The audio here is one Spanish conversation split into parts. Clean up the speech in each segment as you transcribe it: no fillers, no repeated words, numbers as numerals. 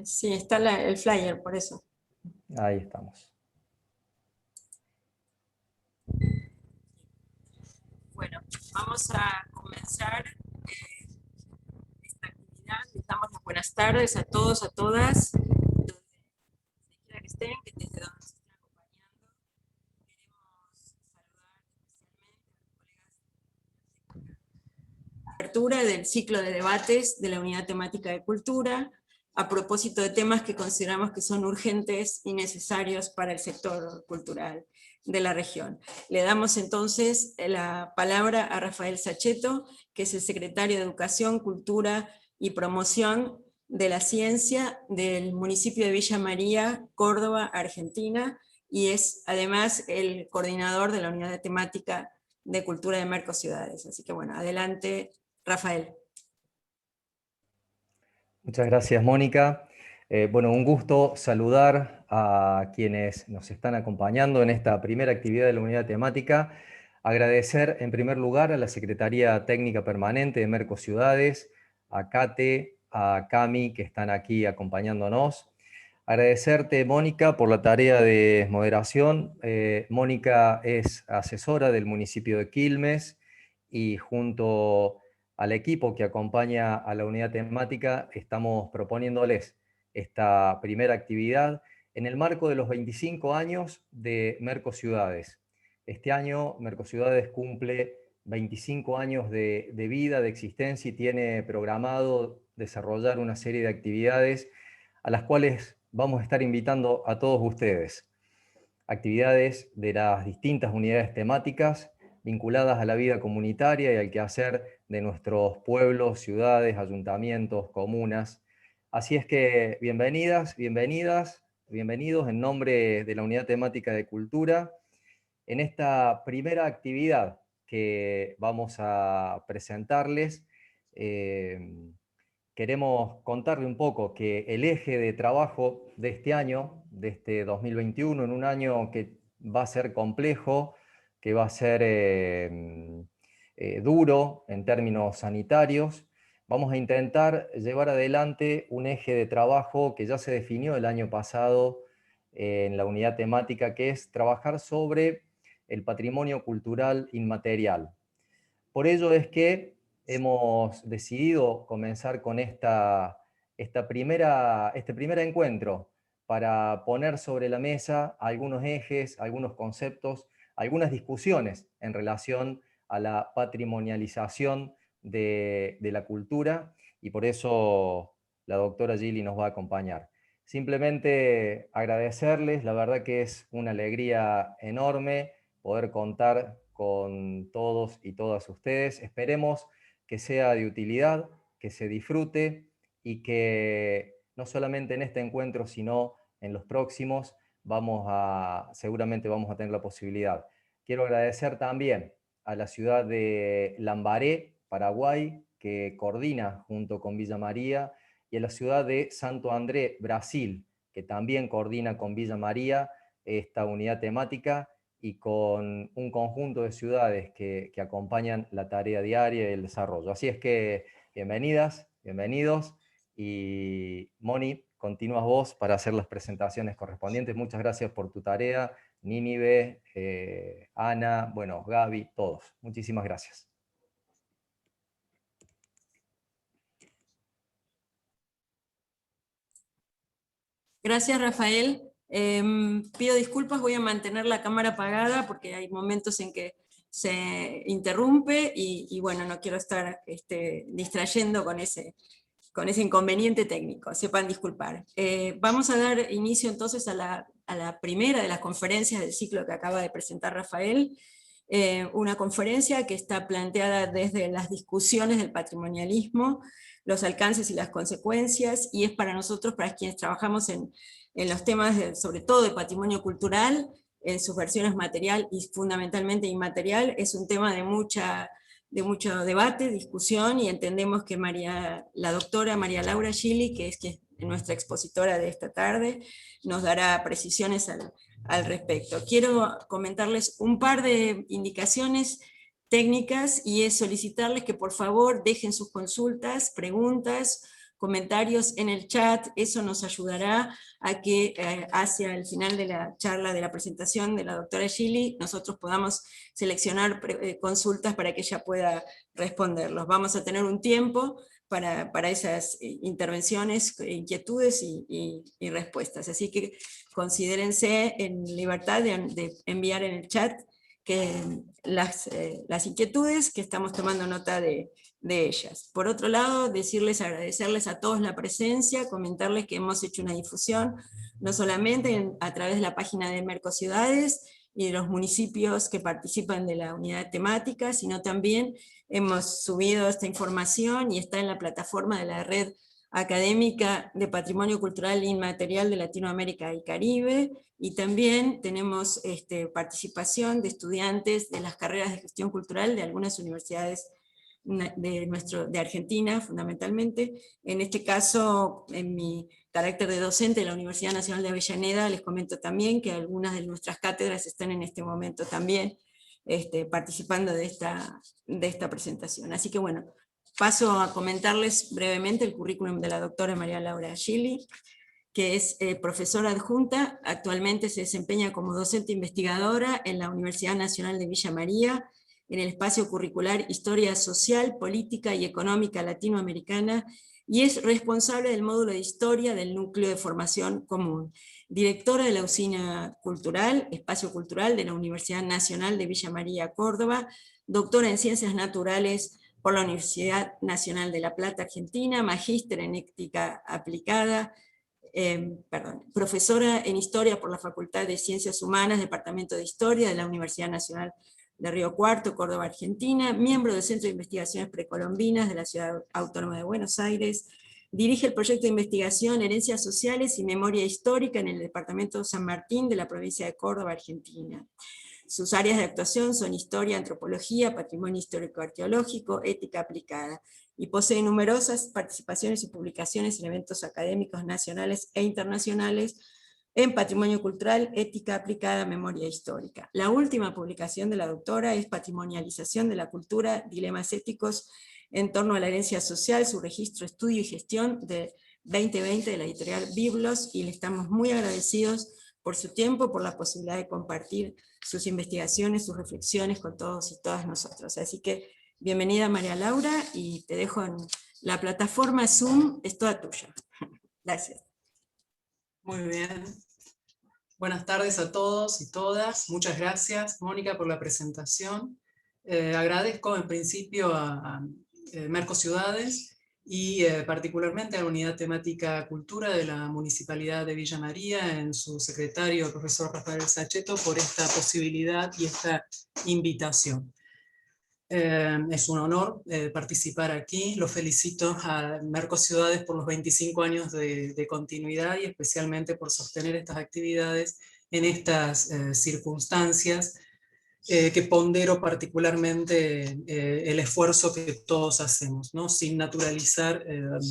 Sí, está el flyer, por eso. Ahí estamos. Bueno, vamos a comenzar esta actividad. Les damos las buenas tardes a todos, a todas, donde quiera que estén, que desde donde se estén acompañando. Queremos saludar especialmente a los colegas de la apertura del ciclo de debates de la Unidad Temática de Cultura, a propósito de temas que consideramos que son urgentes y necesarios para el sector cultural de la región. Le damos entonces la palabra a Rafael Saccheto, que es el secretario de Educación, Cultura y Promoción de la Ciencia del municipio de Villa María, Córdoba, Argentina, y es además el coordinador de la Unidad de Temática de Cultura de Mercociudades. Así que bueno, adelante, Rafael. Muchas gracias, Mónica. Bueno, un gusto saludar a quienes nos están acompañando en esta primera actividad de la unidad temática. Agradecer en primer lugar a la Secretaría Técnica Permanente de Mercociudades, a Kate, a Cami, que están aquí acompañándonos. Agradecerte, Mónica, por la tarea de moderación. Mónica es asesora del municipio de Quilmes y junto al equipo que acompaña a la unidad temática estamos proponiéndoles esta primera actividad en el marco de los 25 años de Mercociudades. Este año Mercociudades cumple 25 años de vida, de existencia, y tiene programado desarrollar una serie de actividades a las cuales vamos a estar invitando a todos ustedes. Actividades de las distintas unidades temáticas vinculadas a la vida comunitaria y al quehacer de nuestros pueblos, ciudades, ayuntamientos, comunas. Así es que bienvenidas, bienvenidos en nombre de la Unidad Temática de Cultura en esta primera actividad que vamos a presentarles. Queremos contarle un poco que el eje de trabajo de este año, de este 2021, en un año que va a ser complejo, que va a ser duro en términos sanitarios, vamos a intentar llevar adelante un eje de trabajo que ya se definió el año pasado en la unidad temática, que es trabajar sobre el patrimonio cultural inmaterial. Por ello es que hemos decidido comenzar con este primer encuentro para poner sobre la mesa algunos ejes, algunos conceptos, algunas discusiones en relación a la patrimonialización de la cultura, y por eso la doctora Gili nos va a acompañar. Simplemente agradecerles, la verdad que es una alegría enorme poder contar con todos y todas ustedes. Esperemos que sea de utilidad, que se disfrute y que no solamente en este encuentro, sino en los próximos, seguramente vamos a tener la posibilidad. Quiero agradecer también a la ciudad de Lambaré, Paraguay, que coordina junto con Villa María, y a la ciudad de Santo André, Brasil, que también coordina con Villa María esta unidad temática, y con un conjunto de ciudades que acompañan la tarea diaria y el desarrollo. Así es que bienvenidas, bienvenidos, y Moni, continúas vos para hacer las presentaciones correspondientes. Muchas gracias por tu tarea, Nínive, Ana, bueno, Gaby, todos. Muchísimas gracias. Gracias, Rafael. Pido disculpas, voy a mantener la cámara apagada porque hay momentos en que se interrumpe y bueno, no quiero estar distrayendo con ese inconveniente técnico, sepan disculpar. Vamos a dar inicio entonces a la primera de las conferencias del ciclo que acaba de presentar Rafael, una conferencia que está planteada desde las discusiones del patrimonialismo, los alcances y las consecuencias, y es para nosotros, para quienes trabajamos en los temas sobre todo de patrimonio cultural, en sus versiones material y fundamentalmente inmaterial, es un tema de mucho debate, discusión, y entendemos que la doctora María Laura Gili, que es nuestra expositora de esta tarde, nos dará precisiones al respecto. Quiero comentarles un par de indicaciones técnicas, y es solicitarles que por favor dejen sus consultas, preguntas comentarios en el chat. Eso nos ayudará a que hacia el final de la charla, de la presentación de la doctora Gili, nosotros podamos seleccionar consultas para que ella pueda responderlos. Vamos a tener un tiempo para esas intervenciones, inquietudes y respuestas. Así que considérense en libertad de enviar en el chat las inquietudes, que estamos tomando nota de ellas. Por otro lado, agradecerles a todos la presencia, comentarles que hemos hecho una difusión, no solamente a través de la página de Mercociudades y de los municipios que participan de la unidad temática, sino también hemos subido esta información y está en la plataforma de la Red Académica de Patrimonio Cultural Inmaterial de Latinoamérica y Caribe, y también tenemos participación de estudiantes de las carreras de gestión cultural de algunas universidades de Argentina, fundamentalmente. En este caso, en mi carácter de docente de la Universidad Nacional de Avellaneda, les comento también que algunas de nuestras cátedras están en este momento también participando de esta presentación. Así que bueno, paso a comentarles brevemente el currículum de la doctora María Laura Gili, que es profesora adjunta, actualmente se desempeña como docente investigadora en la Universidad Nacional de Villa María, en el espacio curricular Historia Social, Política y Económica Latinoamericana, y es responsable del módulo de Historia del Núcleo de Formación Común, directora de la Usina Cultural, Espacio Cultural de la Universidad Nacional de Villa María, Córdoba, doctora en Ciencias Naturales por la Universidad Nacional de La Plata, Argentina, magíster en Ética Aplicada, profesora en Historia por la Facultad de Ciencias Humanas, Departamento de Historia de la Universidad Nacional de Río Cuarto, Córdoba, Argentina, miembro del Centro de Investigaciones Precolombinas de la Ciudad Autónoma de Buenos Aires, dirige el proyecto de investigación Herencias Sociales y Memoria Histórica en el Departamento San Martín de la provincia de Córdoba, Argentina. Sus áreas de actuación son Historia, Antropología, Patrimonio Histórico-Arqueológico, Ética Aplicada, y posee numerosas participaciones y publicaciones en eventos académicos nacionales e internacionales en patrimonio cultural, ética aplicada, memoria histórica. La última publicación de la doctora es Patrimonialización de la cultura, dilemas éticos en torno a la herencia social, su registro, estudio y gestión de 2020 de la editorial Biblos, y le estamos muy agradecidos por su tiempo, por la posibilidad de compartir sus investigaciones, sus reflexiones con todos y todas nosotros. Así que bienvenida María Laura, y te dejo en la plataforma Zoom, es toda tuya. Gracias. Muy bien. Buenas tardes a todos y todas. Muchas gracias, Mónica, por la presentación. Agradezco en principio a Mercociudades y particularmente a la Unidad Temática Cultura de la Municipalidad de Villa María, en su secretario, el profesor Rafael Sachetto, por esta posibilidad y esta invitación. Es un honor participar aquí. Los felicito a Mercociudades por los 25 años de continuidad y especialmente por sostener estas actividades en estas circunstancias que pondero particularmente el esfuerzo que todos hacemos, ¿no? Sin naturalizar el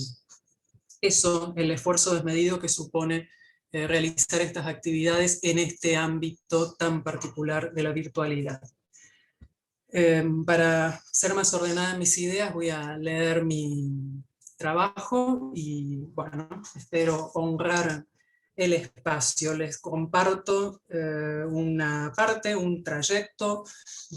esfuerzo desmedido que supone realizar estas actividades en este ámbito tan particular de la virtualidad. Para ser más ordenada en mis ideas voy a leer mi trabajo y bueno, espero honrar el espacio. Les comparto una parte, un trayecto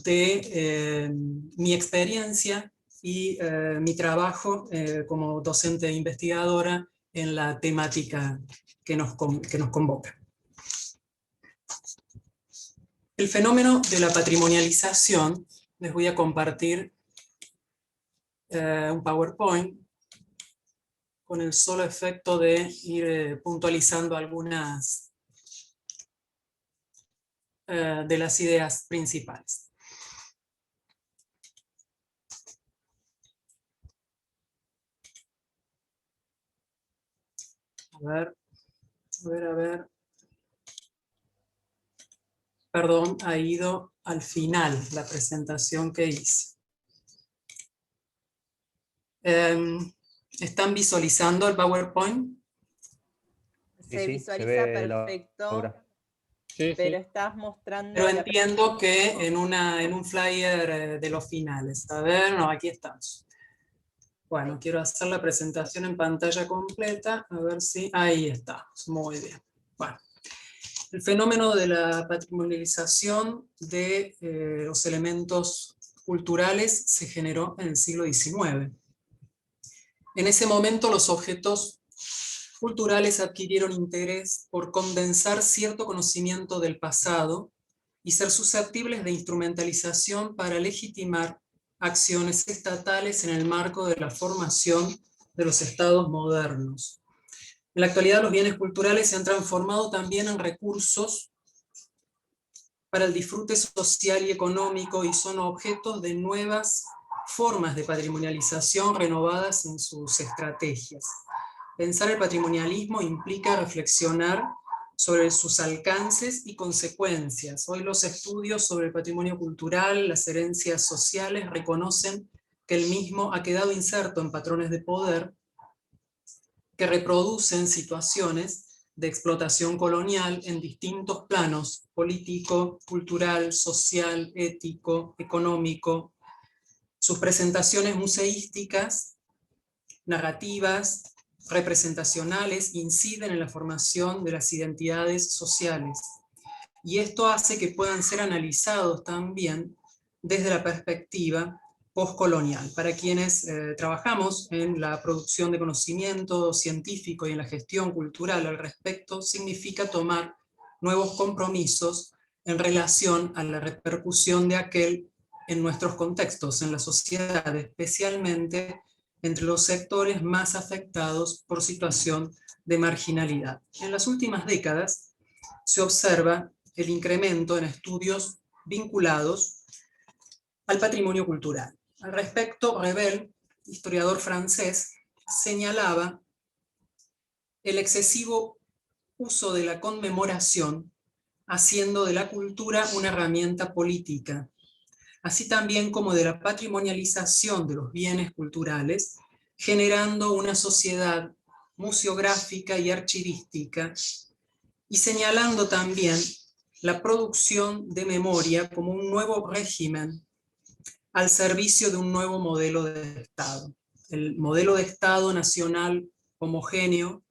de mi experiencia y mi trabajo como docente e investigadora en la temática que nos convoca. El fenómeno de la patrimonialización. Les voy a compartir un PowerPoint con el solo efecto de ir puntualizando algunas de las ideas principales. A ver. Perdón, ha ido al final la presentación que hice. ¿Están visualizando el PowerPoint? Se visualiza se ve perfecto, Sí, pero sí. estás mostrando... Pero entiendo que en un flyer de los finales. A ver, no, aquí estamos. Bueno, quiero hacer la presentación en pantalla completa, a ver si... Ahí está, muy bien. Bueno, el fenómeno de la patrimonialización de los elementos culturales se generó en el siglo XIX. En ese momento los objetos culturales adquirieron interés por condensar cierto conocimiento del pasado y ser susceptibles de instrumentalización para legitimar acciones estatales en el marco de la formación de los estados modernos. En la actualidad los bienes culturales se han transformado también en recursos para el disfrute social y económico y son objetos de nuevas formas de patrimonialización renovadas en sus estrategias. Pensar el patrimonialismo implica reflexionar sobre sus alcances y consecuencias. Hoy los estudios sobre el patrimonio cultural, las herencias sociales, reconocen que el mismo ha quedado inserto en patrones de poder que reproducen situaciones de explotación colonial en distintos planos: político, cultural, social, ético, económico. Sus presentaciones museísticas, narrativas, representacionales inciden en la formación de las identidades sociales. Y esto hace que puedan ser analizados también desde la perspectiva postcolonial. Para quienes trabajamos en la producción de conocimiento científico y en la gestión cultural al respecto, significa tomar nuevos compromisos en relación a la repercusión de aquel en nuestros contextos, en la sociedad, especialmente entre los sectores más afectados por situación de marginalidad. En las últimas décadas se observa el incremento en estudios vinculados al patrimonio cultural. Al respecto, Revel, historiador francés, señalaba el excesivo uso de la conmemoración haciendo de la cultura una herramienta política, así también como de la patrimonialización de los bienes culturales, generando una sociedad museográfica y archivística, y señalando también la producción de memoria como un nuevo régimen al servicio de un nuevo modelo de Estado. El modelo de Estado nacional homogéneo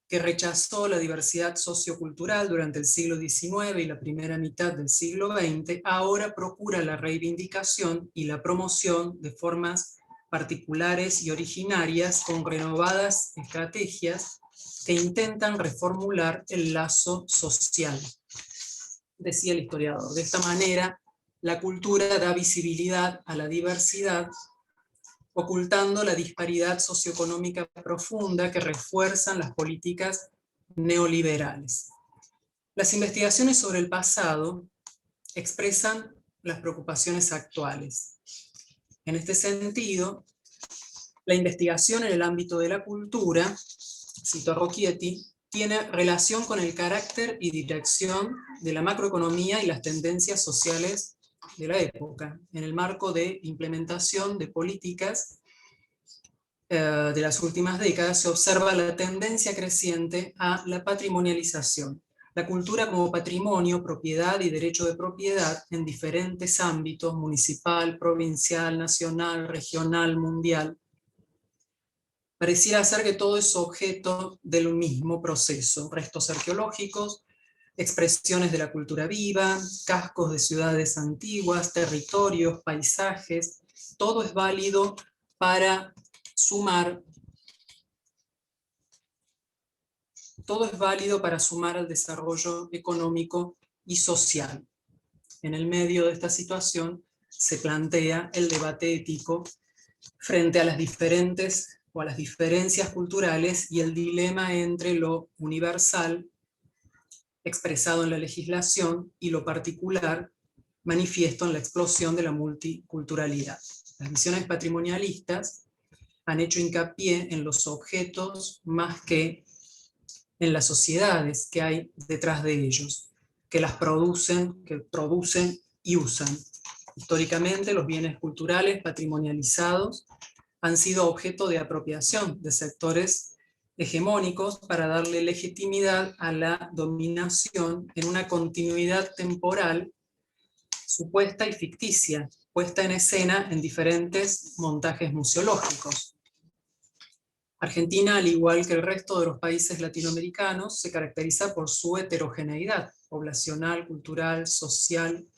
que rechazó la diversidad sociocultural durante el siglo XIX y la primera mitad del siglo XX, ahora procura la reivindicación y la promoción de formas particulares y originarias con renovadas estrategias que intentan reformular el lazo social, decía el historiador. De esta manera, la cultura da visibilidad a la diversidad, ocultando la disparidad socioeconómica profunda que refuerzan las políticas neoliberales. Las investigaciones sobre el pasado expresan las preocupaciones actuales. En este sentido, la investigación en el ámbito de la cultura, cito a Rocchietti, tiene relación con el carácter y dirección de la macroeconomía y las tendencias sociales de la época, en el marco de implementación de políticas de las últimas décadas. Se observa la tendencia creciente a la patrimonialización. La cultura como patrimonio, propiedad y derecho de propiedad en diferentes ámbitos: municipal, provincial, nacional, regional, mundial. Pareciera ser que todo es objeto del mismo proceso: restos arqueológicos, expresiones de la cultura viva, cascos de ciudades antiguas, territorios, paisajes. Todo es válido para sumar al desarrollo económico y social. En el medio de esta situación se plantea el debate ético frente a las diferencias culturales y el dilema entre lo universal expresado en la legislación y lo particular manifiesto en la explosión de la multiculturalidad. Las visiones patrimonialistas han hecho hincapié en los objetos más que en las sociedades que hay detrás de ellos, que producen y usan. Históricamente, los bienes culturales patrimonializados han sido objeto de apropiación de sectores hegemónicos para darle legitimidad a la dominación en una continuidad temporal supuesta y ficticia, puesta en escena en diferentes montajes museológicos. Argentina, al igual que el resto de los países latinoamericanos, se caracteriza por su heterogeneidad poblacional, cultural, social,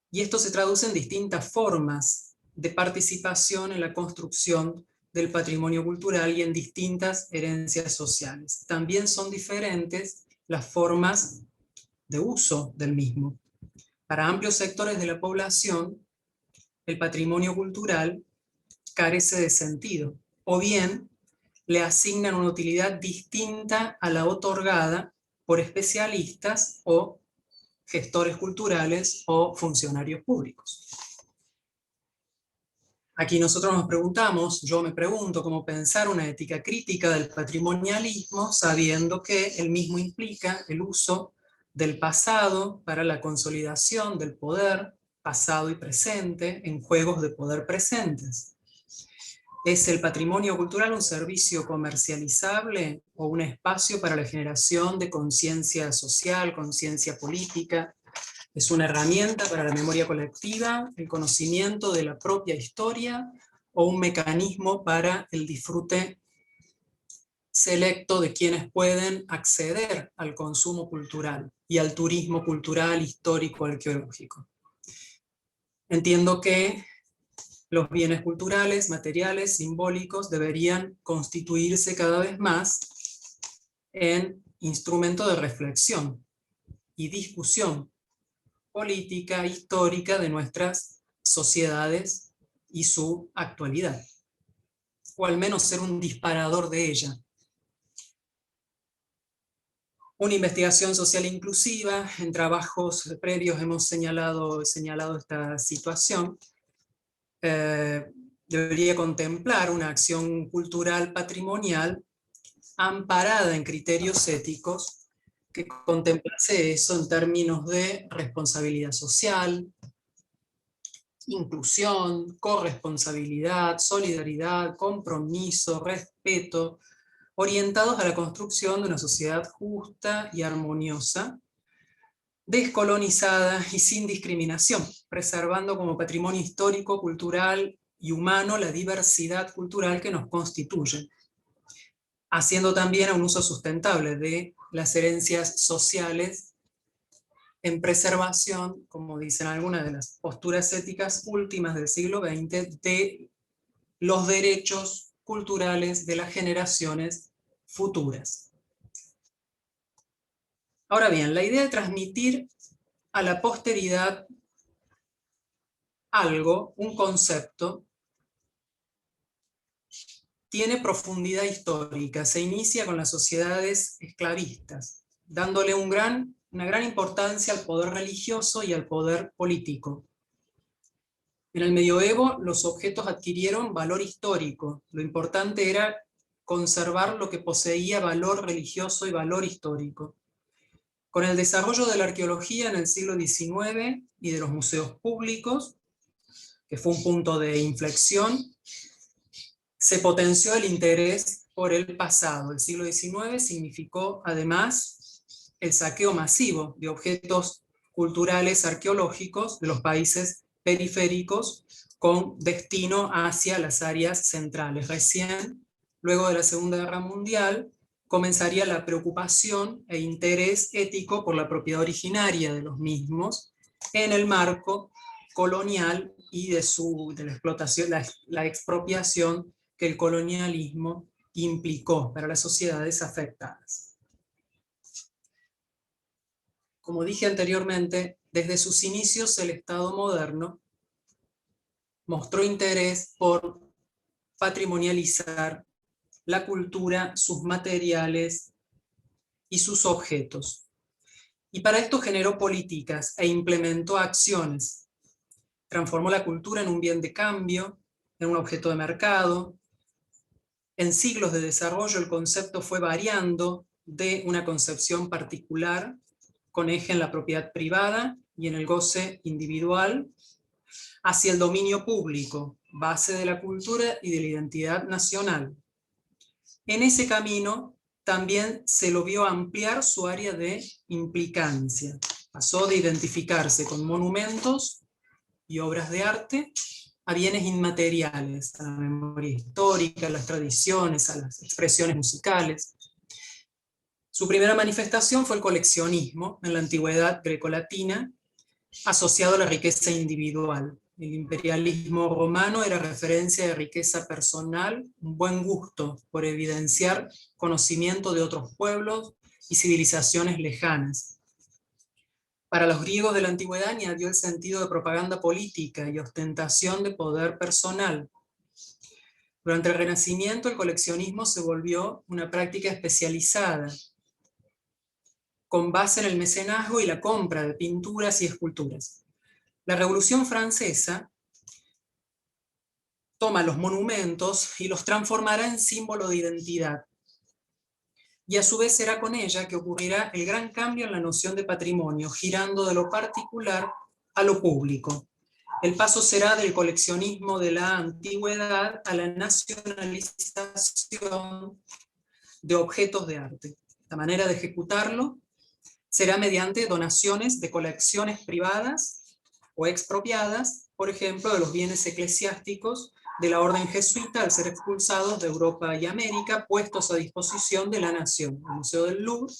y esto se traduce en distintas formas de participación en la construcción del patrimonio cultural y en distintas herencias sociales. También son diferentes las formas de uso del mismo. Para amplios sectores de la población, el patrimonio cultural carece de sentido, o bien le asignan una utilidad distinta a la otorgada por especialistas o gestores culturales o funcionarios públicos. Aquí nosotros nos preguntamos, yo me pregunto, cómo pensar una ética crítica del patrimonialismo sabiendo que el mismo implica el uso del pasado para la consolidación del poder pasado y presente en juegos de poder presentes. ¿Es el patrimonio cultural un servicio comercializable o un espacio para la generación de conciencia social, conciencia política? ¿Es una herramienta para la memoria colectiva, el conocimiento de la propia historia, o un mecanismo para el disfrute selecto de quienes pueden acceder al consumo cultural y al turismo cultural, histórico, arqueológico? Entiendo que los bienes culturales, materiales, simbólicos, deberían constituirse cada vez más en instrumento de reflexión y discusión política, histórica de nuestras sociedades y su actualidad, o al menos ser un disparador de ella. Una investigación social inclusiva, en trabajos previos hemos señalado esta situación, debería contemplar una acción cultural patrimonial amparada en criterios éticos que contemplase eso en términos de responsabilidad social, inclusión, corresponsabilidad, solidaridad, compromiso, respeto, orientados a la construcción de una sociedad justa y armoniosa, descolonizada y sin discriminación, preservando como patrimonio histórico, cultural y humano la diversidad cultural que nos constituye, haciendo también un uso sustentable de las herencias sociales en preservación, como dicen algunas de las posturas éticas últimas del siglo XX, de los derechos culturales de las generaciones futuras. Ahora bien, la idea de transmitir a la posteridad algo, un concepto, tiene profundidad histórica. Se inicia con las sociedades esclavistas, dándole una gran importancia al poder religioso y al poder político. En el medioevo los objetos adquirieron valor histórico. Lo importante era conservar lo que poseía valor religioso y valor histórico. Con el desarrollo de la arqueología en el siglo XIX y de los museos públicos, que fue un punto de inflexión, se potenció el interés por el pasado. El siglo XIX significó además el saqueo masivo de objetos culturales arqueológicos de los países periféricos con destino hacia las áreas centrales. Recién, luego de la Segunda Guerra Mundial, comenzaría la preocupación e interés ético por la propiedad originaria de los mismos en el marco colonial y de la explotación, la expropiación que el colonialismo implicó para las sociedades afectadas. Como dije anteriormente, desde sus inicios el Estado moderno mostró interés por patrimonializar la cultura, sus materiales y sus objetos. Y para esto generó políticas e implementó acciones. Transformó la cultura en un bien de cambio, en un objeto de mercado. En siglos de desarrollo el concepto fue variando de una concepción particular con eje en la propiedad privada y en el goce individual, hacia el dominio público, base de la cultura y de la identidad nacional. En ese camino también se lo vio ampliar su área de implicancia. Pasó de identificarse con monumentos y obras de arte a bienes inmateriales, a la memoria histórica, a las tradiciones, a las expresiones musicales. Su primera manifestación fue el coleccionismo en la antigüedad grecolatina, asociado a la riqueza individual. El imperialismo romano era referencia de riqueza personal, un buen gusto por evidenciar conocimiento de otros pueblos y civilizaciones lejanas. Para los griegos de la antigüedad añadió el sentido de propaganda política y ostentación de poder personal. Durante el Renacimiento, el coleccionismo se volvió una práctica especializada, con base en el mecenazgo y la compra de pinturas y esculturas. La Revolución Francesa toma los monumentos y los transformará en símbolo de identidad. Y a su vez será con ella que ocurrirá el gran cambio en la noción de patrimonio, girando de lo particular a lo público. El paso será del coleccionismo de la antigüedad a la nacionalización de objetos de arte. La manera de ejecutarlo será mediante donaciones de colecciones privadas o expropiadas, por ejemplo, de los bienes eclesiásticos de la orden jesuita al ser expulsados de Europa y América, puestos a disposición de la nación. El Museo del Louvre,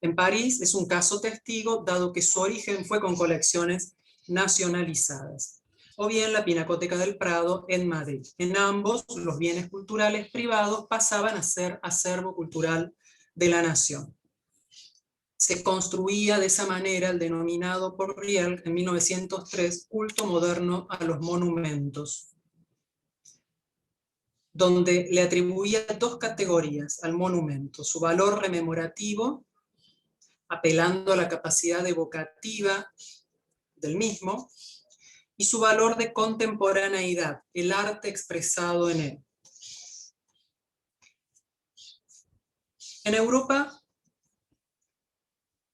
en París, es un caso testigo, dado que su origen fue con colecciones nacionalizadas. O bien la Pinacoteca del Prado en Madrid. En ambos, los bienes culturales privados pasaban a ser acervo cultural de la nación. Se construía de esa manera el denominado por Riel en 1903 culto moderno a los monumentos, donde le atribuía dos categorías al monumento: su valor rememorativo, apelando a la capacidad evocativa del mismo, y su valor de contemporaneidad, el arte expresado en él. En Europa,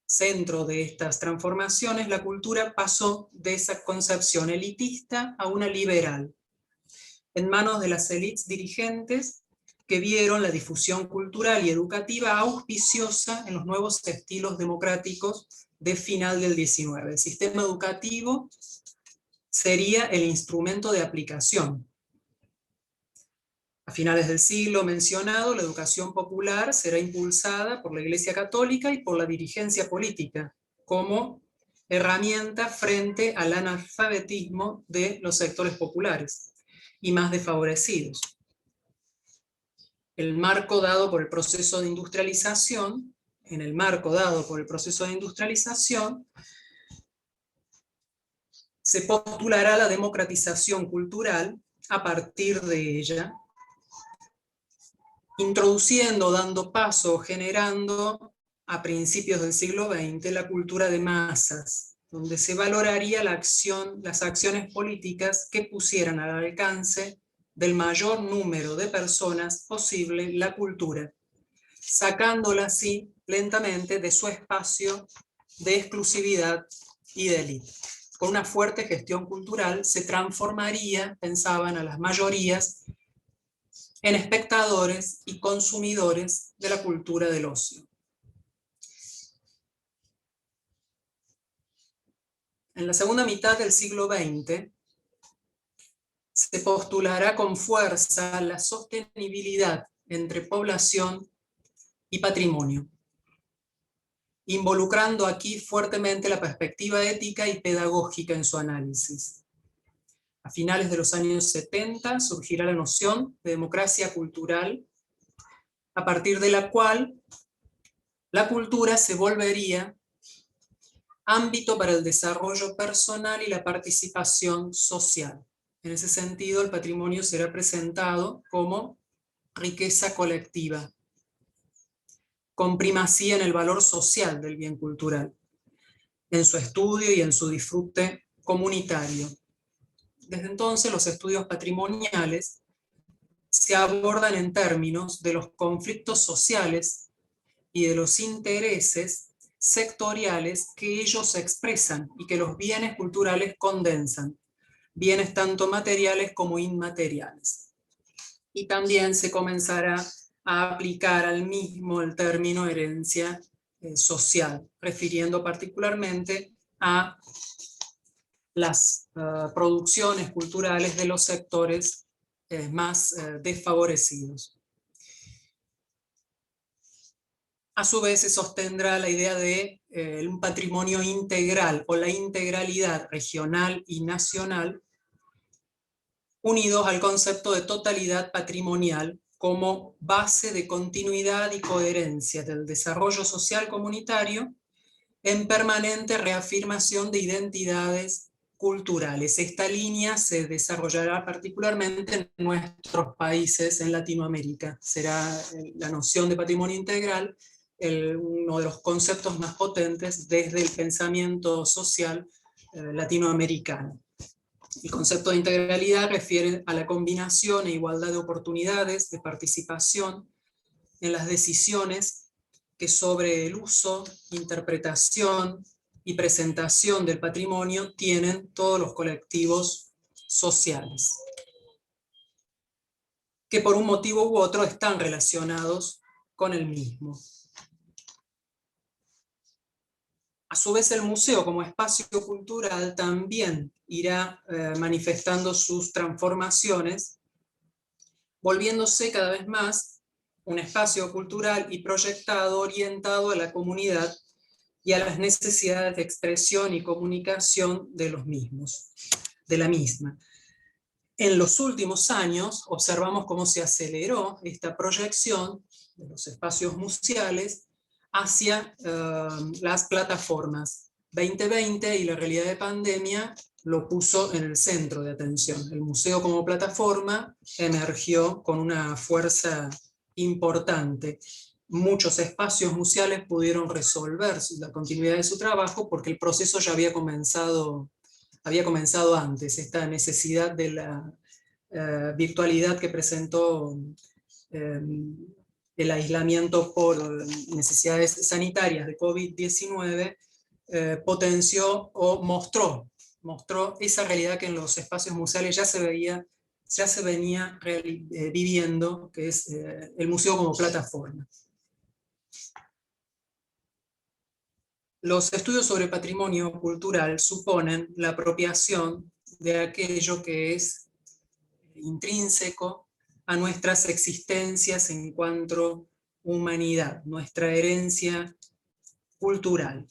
centro de estas transformaciones, la cultura pasó de esa concepción elitista a una liberal, en manos de las élites dirigentes que vieron la difusión cultural y educativa auspiciosa en los nuevos estilos democráticos de final del XIX. El sistema educativo sería el instrumento de aplicación. A finales del siglo mencionado, la educación popular será impulsada por la Iglesia Católica y por la dirigencia política, como herramienta frente al analfabetismo de los sectores populares y más desfavorecidos. El marco dado por el proceso de industrialización, en el marco dado por el proceso de industrialización, se postulará la democratización cultural a partir de ella, introduciendo, dando paso, generando a principios del siglo XX la cultura de masas, donde se valoraría las acciones políticas que pusieran al alcance del mayor número de personas posible la cultura, sacándola así lentamente de su espacio de exclusividad y de élite. Con una fuerte gestión cultural se transformaría, pensaban, a las mayorías en espectadores y consumidores de la cultura del ocio. En la segunda mitad del siglo XX se postulará con fuerza la sostenibilidad entre población y patrimonio, involucrando aquí fuertemente la perspectiva ética y pedagógica en su análisis. A finales de los años 70 surgirá la noción de democracia cultural, a partir de la cual la cultura se volvería ámbito para el desarrollo personal y la participación social. En ese sentido, el patrimonio será presentado como riqueza colectiva, con primacía en el valor social del bien cultural, en su estudio y en su disfrute comunitario. Desde entonces, los estudios patrimoniales se abordan en términos de los conflictos sociales y de los intereses sectoriales que ellos expresan y que los bienes culturales condensan, bienes tanto materiales como inmateriales. Y también se comenzará a aplicar al mismo el término herencia social, refiriendo particularmente a las producciones culturales de los sectores más desfavorecidos. A su vez se sostendrá la idea de un patrimonio integral o la integralidad regional y nacional, unidos al concepto de totalidad patrimonial como base de continuidad y coherencia del desarrollo social comunitario en permanente reafirmación de identidades culturales. Esta línea se desarrollará particularmente en nuestros países, en Latinoamérica. Será la noción de patrimonio integral uno de los conceptos más potentes desde el pensamiento social latinoamericano. El concepto de integralidad refiere a la combinación e igualdad de oportunidades de participación en las decisiones que sobre el uso, interpretación y presentación del patrimonio tienen todos los colectivos sociales, que por un motivo u otro están relacionados con el mismo. A su vez, el museo como espacio cultural también irá manifestando sus transformaciones, volviéndose cada vez más un espacio cultural y proyectado orientado a la comunidad y a las necesidades de expresión y comunicación de los mismos, de la misma. En los últimos años observamos cómo se aceleró esta proyección de los espacios museales hacia las plataformas. 2020 y la realidad de pandemia lo puso en el centro de atención. El museo como plataforma emergió con una fuerza importante. Muchos espacios museales pudieron resolver la continuidad de su trabajo porque el proceso ya había comenzado antes. Esta necesidad de la virtualidad que presentó el aislamiento por necesidades sanitarias de COVID-19 potenció o mostró esa realidad que en los espacios museales ya se venía viviendo, que es el museo como plataforma. Los estudios sobre patrimonio cultural suponen la apropiación de aquello que es intrínseco a nuestras existencias en cuanto humanidad, nuestra herencia cultural.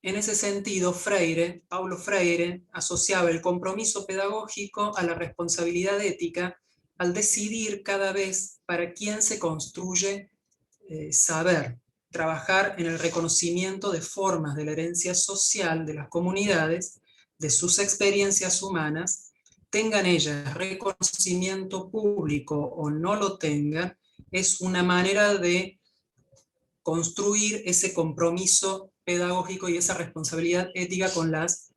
En ese sentido, Paulo Freire, asociaba el compromiso pedagógico a la responsabilidad ética al decidir cada vez para quién se construye saber, trabajar en el reconocimiento de formas de la herencia social de las comunidades, de sus experiencias humanas, tengan ellas reconocimiento público o no lo tengan, es una manera de construir ese compromiso pedagógico y esa responsabilidad ética con las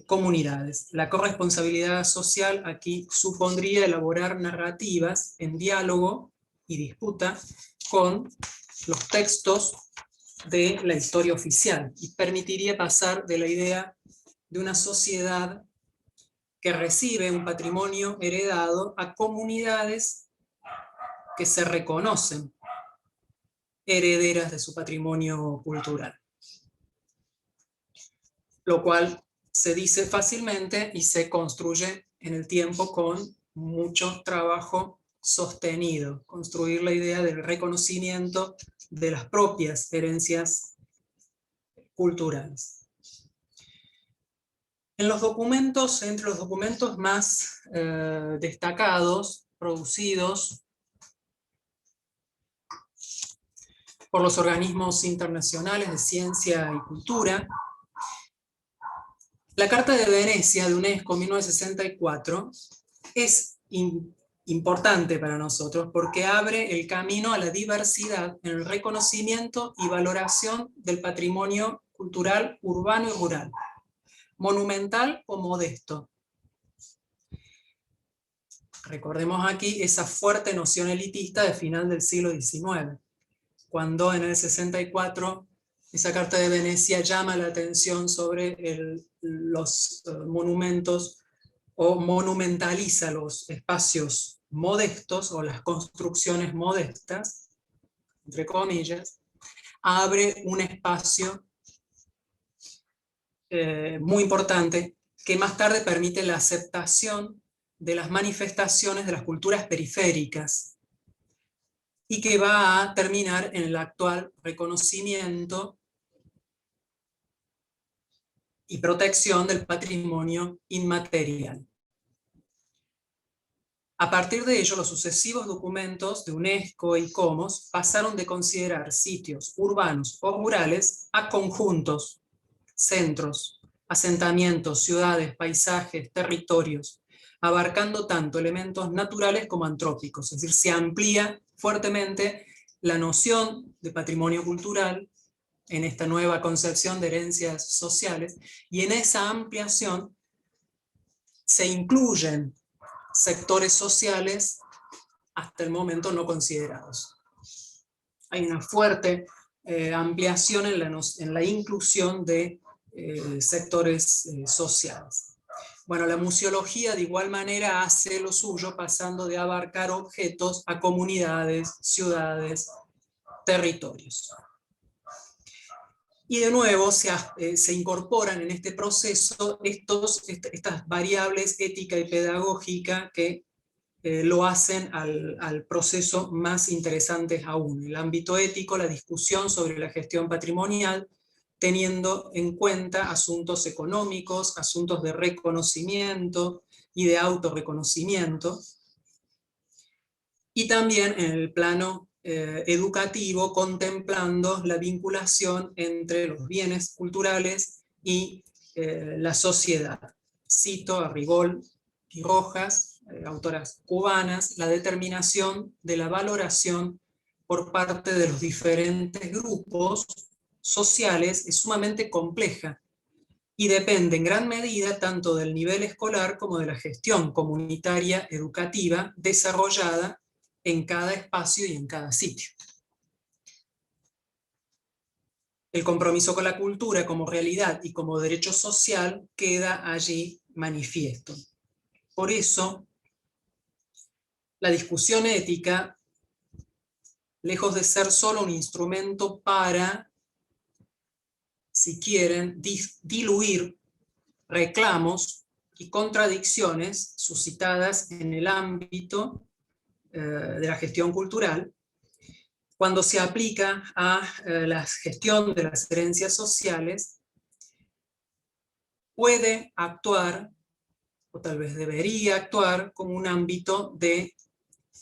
comunidades. La corresponsabilidad social aquí supondría elaborar narrativas en diálogo y disputa con los textos de la historia oficial y permitiría pasar de la idea de una sociedad que recibe un patrimonio heredado a comunidades que se reconocen herederas de su patrimonio cultural. Lo cual se dice fácilmente y se construye en el tiempo con mucho trabajo sostenido. Construir la idea del reconocimiento de las propias herencias culturales. En los documentos, entre los documentos más destacados, producidos por los organismos internacionales de ciencia y cultura, la Carta de Venecia de UNESCO 1964 es importante para nosotros porque abre el camino a la diversidad en el reconocimiento y valoración del patrimonio cultural urbano y rural, monumental o modesto. Recordemos aquí esa fuerte noción elitista de final del siglo XIX, cuando en el 64 esa Carta de Venecia llama la atención sobre los monumentos o monumentaliza los espacios modestos o las construcciones modestas, entre comillas, abre un espacio muy importante, que más tarde permite la aceptación de las manifestaciones de las culturas periféricas, y que va a terminar en el actual reconocimiento y protección del patrimonio inmaterial. A partir de ello, los sucesivos documentos de UNESCO y COMOS pasaron de considerar sitios urbanos o rurales a conjuntos, centros, asentamientos, ciudades, paisajes, territorios, abarcando tanto elementos naturales como antrópicos. Es decir, se amplía fuertemente la noción de patrimonio cultural en esta nueva concepción de herencias sociales, y en esa ampliación se incluyen sectores sociales hasta el momento no considerados. Hay una fuerte ampliación en la inclusión de sectores sociales. Bueno, la museología de igual manera hace lo suyo, pasando de abarcar objetos a comunidades, ciudades, territorios. Y de nuevo se incorporan en este proceso estas variables ética y pedagógica que lo hacen al proceso más interesante aún. El ámbito ético, la discusión sobre la gestión patrimonial, teniendo en cuenta asuntos económicos, asuntos de reconocimiento y de autorreconocimiento, y también en el plano educativo, contemplando la vinculación entre los bienes culturales y la sociedad. Cito a Rigol y Rojas, autoras cubanas, la determinación de la valoración por parte de los diferentes grupos sociales es sumamente compleja y depende en gran medida tanto del nivel escolar como de la gestión comunitaria educativa desarrollada en cada espacio y en cada sitio. El compromiso con la cultura como realidad y como derecho social queda allí manifiesto. Por eso, la discusión ética, lejos de ser solo un instrumento para, si quieren, diluir reclamos y contradicciones suscitadas en el ámbito de la gestión cultural, cuando se aplica a la gestión de las herencias sociales, puede actuar, o tal vez debería actuar, como un ámbito de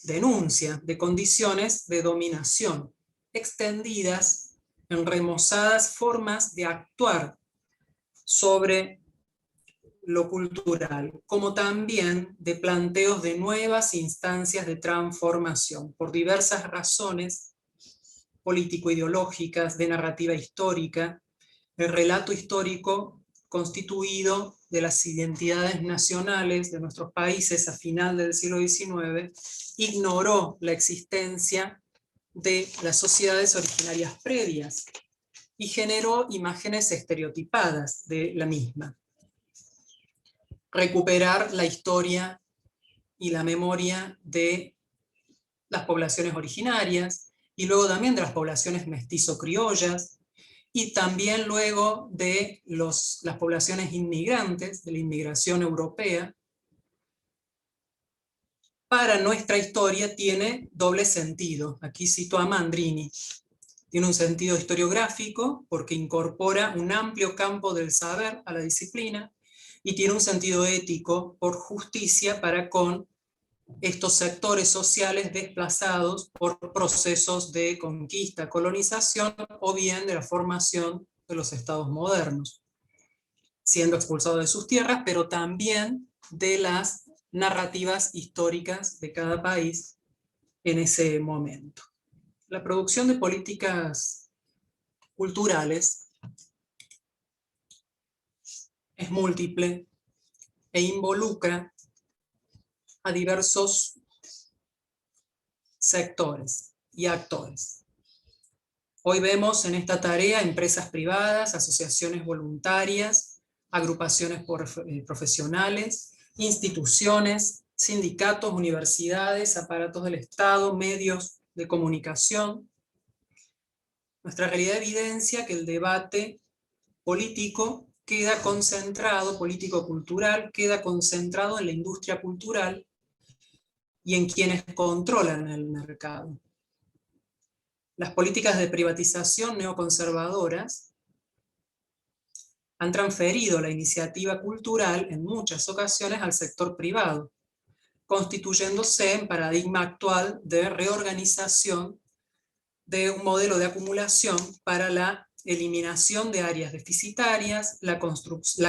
denuncia de condiciones de dominación, extendidas en remozadas formas de actuar sobre lo cultural, como también de planteos de nuevas instancias de transformación, por diversas razones político-ideológicas, de narrativa histórica. El relato histórico constituido de las identidades nacionales de nuestros países a final del siglo XIX, ignoró la existencia de las sociedades originarias previas y generó imágenes estereotipadas de la misma. Recuperar la historia y la memoria de las poblaciones originarias, y luego también de las poblaciones mestizo-criollas, y también luego de las poblaciones inmigrantes, de la inmigración europea, para nuestra historia tiene doble sentido. Aquí cito a Mandrini. Tiene un sentido historiográfico, porque incorpora un amplio campo del saber a la disciplina, y tiene un sentido ético por justicia para con estos sectores sociales desplazados por procesos de conquista, colonización, o bien de la formación de los estados modernos, siendo expulsados de sus tierras, pero también de las narrativas históricas de cada país en ese momento. La producción de políticas culturales es múltiple e involucra a diversos sectores y actores. Hoy vemos en esta tarea empresas privadas, asociaciones voluntarias, agrupaciones profesionales, instituciones, sindicatos, universidades, aparatos del Estado, medios de comunicación. Nuestra realidad evidencia que el debate político queda concentrado, político-cultural, queda concentrado en la industria cultural y en quienes controlan el mercado. Las políticas de privatización neoconservadoras han transferido la iniciativa cultural en muchas ocasiones al sector privado, constituyéndose en paradigma actual de reorganización de un modelo de acumulación para la eliminación de áreas deficitarias, la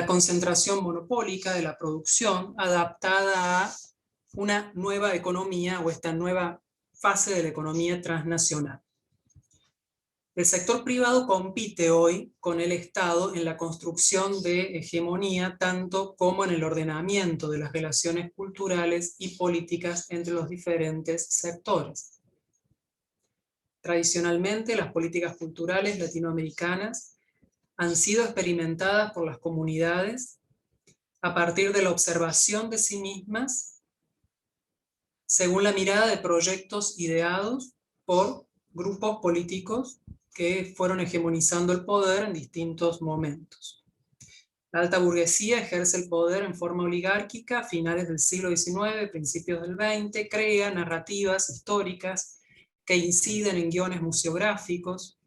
concentración monopólica de la producción adaptada a una nueva economía o esta nueva fase de la economía transnacional. El sector privado compite hoy con el Estado en la construcción de hegemonía, tanto como en el ordenamiento de las relaciones culturales y políticas entre los diferentes sectores. Tradicionalmente, las políticas culturales latinoamericanas han sido experimentadas por las comunidades a partir de la observación de sí mismas, según la mirada de proyectos ideados por grupos políticos que fueron hegemonizando el poder en distintos momentos. La alta burguesía ejerce el poder en forma oligárquica a finales del siglo XIX, principios del XX, crea narrativas históricas que inciden en guiones museográficos,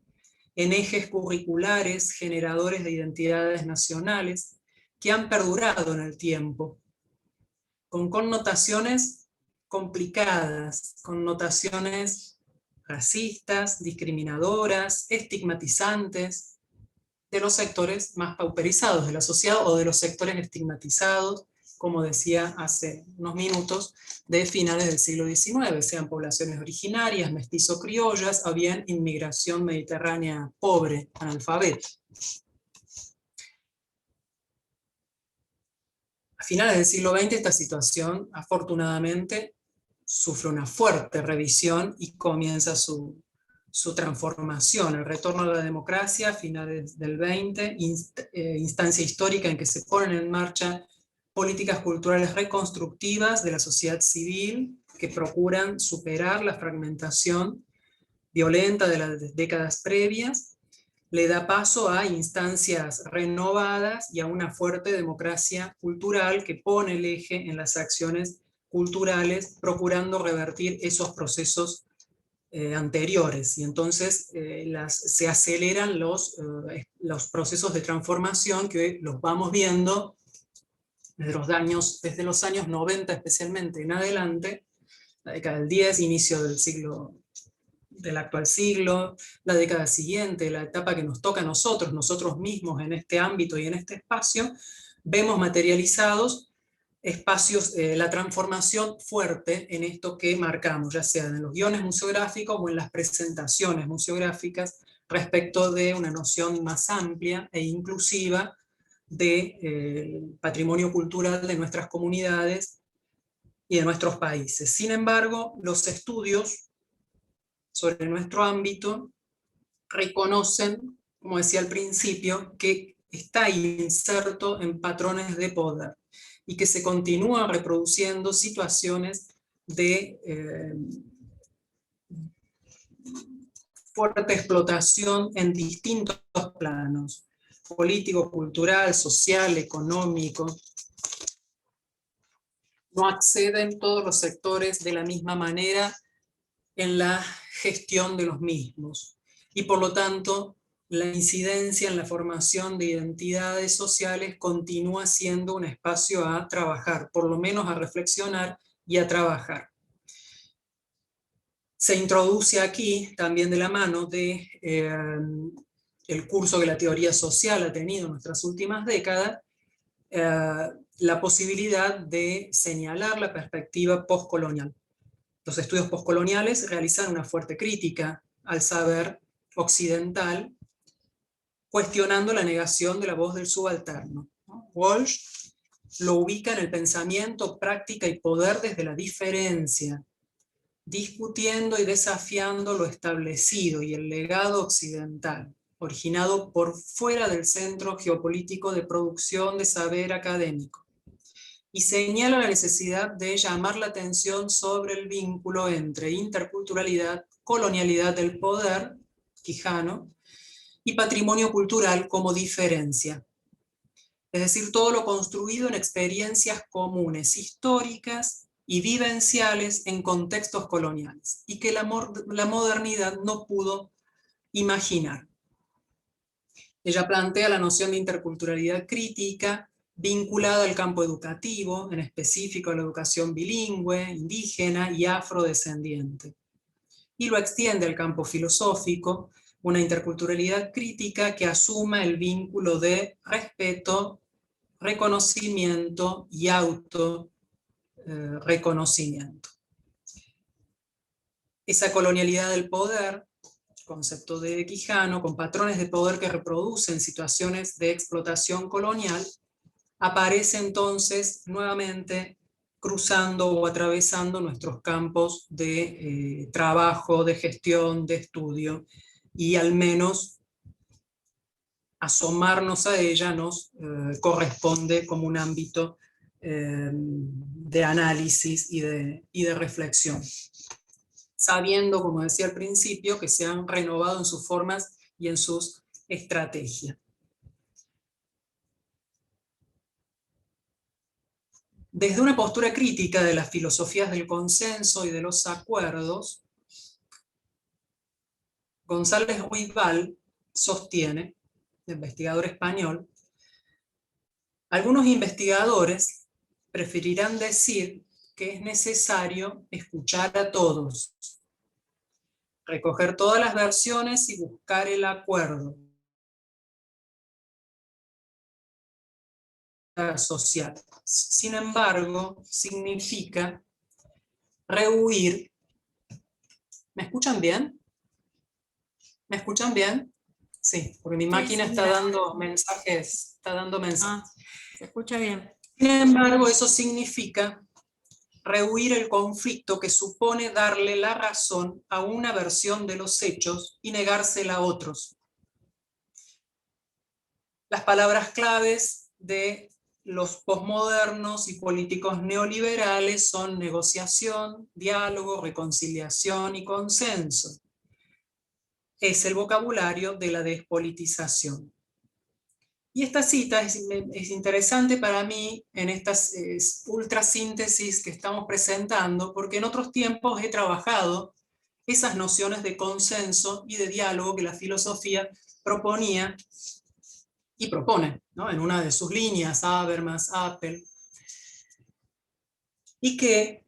en ejes curriculares generadores de identidades nacionales que han perdurado en el tiempo, con connotaciones complicadas, connotaciones racistas, discriminadoras, estigmatizantes, de los sectores más pauperizados de la sociedad o de los sectores estigmatizados, como decía hace unos minutos, de finales del siglo XIX, sean poblaciones originarias, mestizo-criollas, o bien inmigración mediterránea pobre, analfabeta. A finales del siglo XX esta situación, afortunadamente, sufre una fuerte revisión y comienza su transformación, el retorno a la democracia a finales del XX, instancia histórica en que se ponen en marcha políticas culturales reconstructivas de la sociedad civil que procuran superar la fragmentación violenta de las décadas previas, le da paso a instancias renovadas y a una fuerte democracia cultural que pone el eje en las acciones culturales, procurando revertir esos procesos anteriores, y entonces se aceleran los procesos de transformación que los vamos viendo desde los años 90 especialmente en adelante, la década del 10, inicio del actual siglo, la década siguiente, la etapa que nos toca a nosotros mismos en este ámbito y en este espacio, vemos materializados espacios, la transformación fuerte en esto que marcamos, ya sea en los guiones museográficos o en las presentaciones museográficas, respecto de una noción más amplia e inclusiva de patrimonio cultural de nuestras comunidades y de nuestros países. Sin embargo, los estudios sobre nuestro ámbito reconocen, como decía al principio, que está inserto en patrones de poder y que se continúan reproduciendo situaciones de fuerte explotación en distintos planos, político, cultural, social, económico. No acceden todos los sectores de la misma manera en la gestión de los mismos, y por lo tanto la incidencia en la formación de identidades sociales continúa siendo un espacio a trabajar, por lo menos a reflexionar y a trabajar. Se introduce aquí, también de la mano de el curso que la teoría social ha tenido en nuestras últimas décadas, la posibilidad de señalar la perspectiva postcolonial. Los estudios postcoloniales realizan una fuerte crítica al saber occidental, cuestionando la negación de la voz del subalterno. Walsh lo ubica en el pensamiento, práctica y poder desde la diferencia, discutiendo y desafiando lo establecido y el legado occidental, originado por fuera del centro geopolítico de producción de saber académico, y señala la necesidad de llamar la atención sobre el vínculo entre interculturalidad, colonialidad del poder, Quijano, y patrimonio cultural como diferencia. Es decir, todo lo construido en experiencias comunes, históricas y vivenciales en contextos coloniales, y que la modernidad no pudo imaginar. Ella plantea la noción de interculturalidad crítica vinculada al campo educativo, en específico a la educación bilingüe, indígena y afrodescendiente. Y lo extiende al campo filosófico, una interculturalidad crítica que asuma el vínculo de respeto, reconocimiento y auto-reconocimiento. Esa colonialidad del poder, concepto de Quijano, con patrones de poder que reproducen situaciones de explotación colonial, aparece entonces nuevamente cruzando o atravesando nuestros campos de trabajo, de gestión, de estudio, y al menos asomarnos a ella nos corresponde como un ámbito de análisis y de reflexión, sabiendo, como decía al principio, que se han renovado en sus formas y en sus estrategias. Desde una postura crítica de las filosofías del consenso y de los acuerdos, González Ruibal sostiene, investigador español, algunos investigadores preferirán decir que es necesario escuchar a todos, recoger todas las versiones y buscar el acuerdo social. Sin embargo, significa rehuir. ¿Me escuchan bien? ¿Me escuchan bien? Sí, porque mi máquina está dando mensajes. Se escucha bien. Sin embargo, eso significa rehuir el conflicto que supone darle la razón a una versión de los hechos y negársela a otros. Las palabras claves de los posmodernos y políticos neoliberales son negociación, diálogo, reconciliación y consenso. Es el vocabulario de la despolitización. Y esta cita es interesante para mí en estas ultrasíntesis que estamos presentando, porque en otros tiempos he trabajado esas nociones de consenso y de diálogo que la filosofía proponía y propone, ¿no?, en una de sus líneas, Habermas, Apel, y que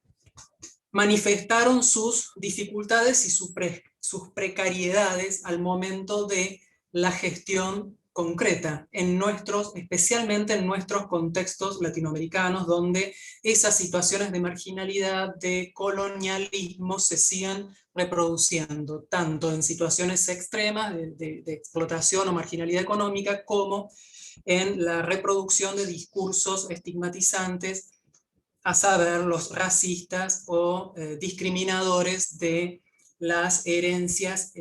manifestaron sus dificultades y sus precariedades al momento de la gestión concreta, especialmente en nuestros contextos latinoamericanos, donde esas situaciones de marginalidad, de colonialismo se siguen reproduciendo, tanto en situaciones extremas de explotación o marginalidad económica, como en la reproducción de discursos estigmatizantes, a saber, los racistas o discriminadores de las herencias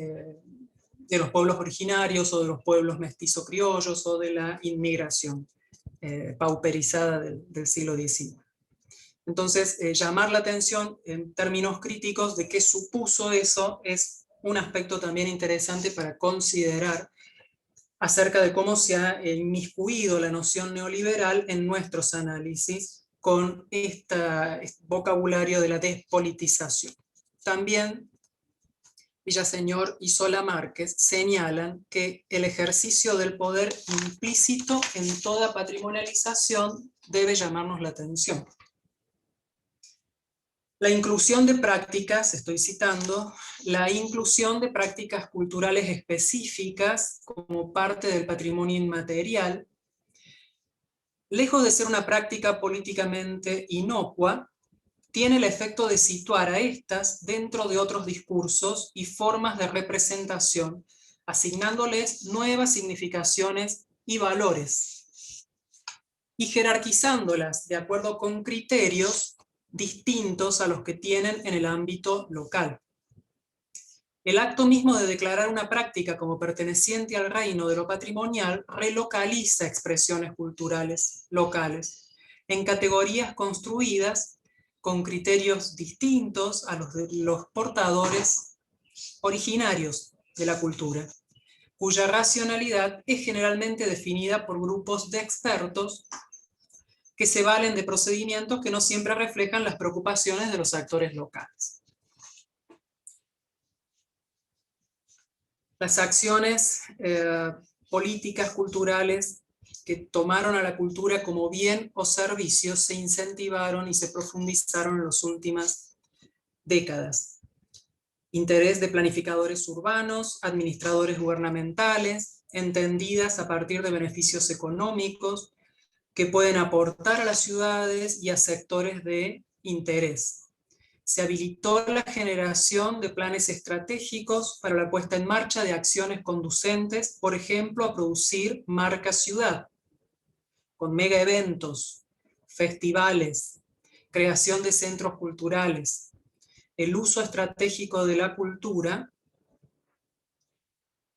de los pueblos originarios o de los pueblos mestizo-criollos o de la inmigración pauperizada del siglo XIX. Entonces, llamar la atención en términos críticos de qué supuso eso es un aspecto también interesante para considerar acerca de cómo se ha inmiscuido la noción neoliberal en nuestros análisis con este vocabulario de la despolitización. También Villaseñor y Sola Márquez señalan que el ejercicio del poder implícito en toda patrimonialización debe llamarnos la atención. La inclusión de prácticas, estoy citando, la inclusión de prácticas culturales específicas como parte del patrimonio inmaterial, lejos de ser una práctica políticamente inocua, tiene el efecto de situar a estas dentro de otros discursos y formas de representación, asignándoles nuevas significaciones y valores, y jerarquizándolas de acuerdo con criterios distintos a los que tienen en el ámbito local. El acto mismo de declarar una práctica como perteneciente al reino de lo patrimonial relocaliza expresiones culturales locales en categorías construidas con criterios distintos a los de los portadores originarios de la cultura, cuya racionalidad es generalmente definida por grupos de expertos que se valen de procedimientos que no siempre reflejan las preocupaciones de los actores locales. Las acciones políticas culturales que tomaron a la cultura como bien o servicio se incentivaron y se profundizaron en las últimas décadas. Interés de planificadores urbanos, administradores gubernamentales, entendidas a partir de beneficios económicos que pueden aportar a las ciudades y a sectores de interés. Se habilitó la generación de planes estratégicos para la puesta en marcha de acciones conducentes, por ejemplo, a producir marca ciudad, con mega eventos, festivales, creación de centros culturales, el uso estratégico de la cultura,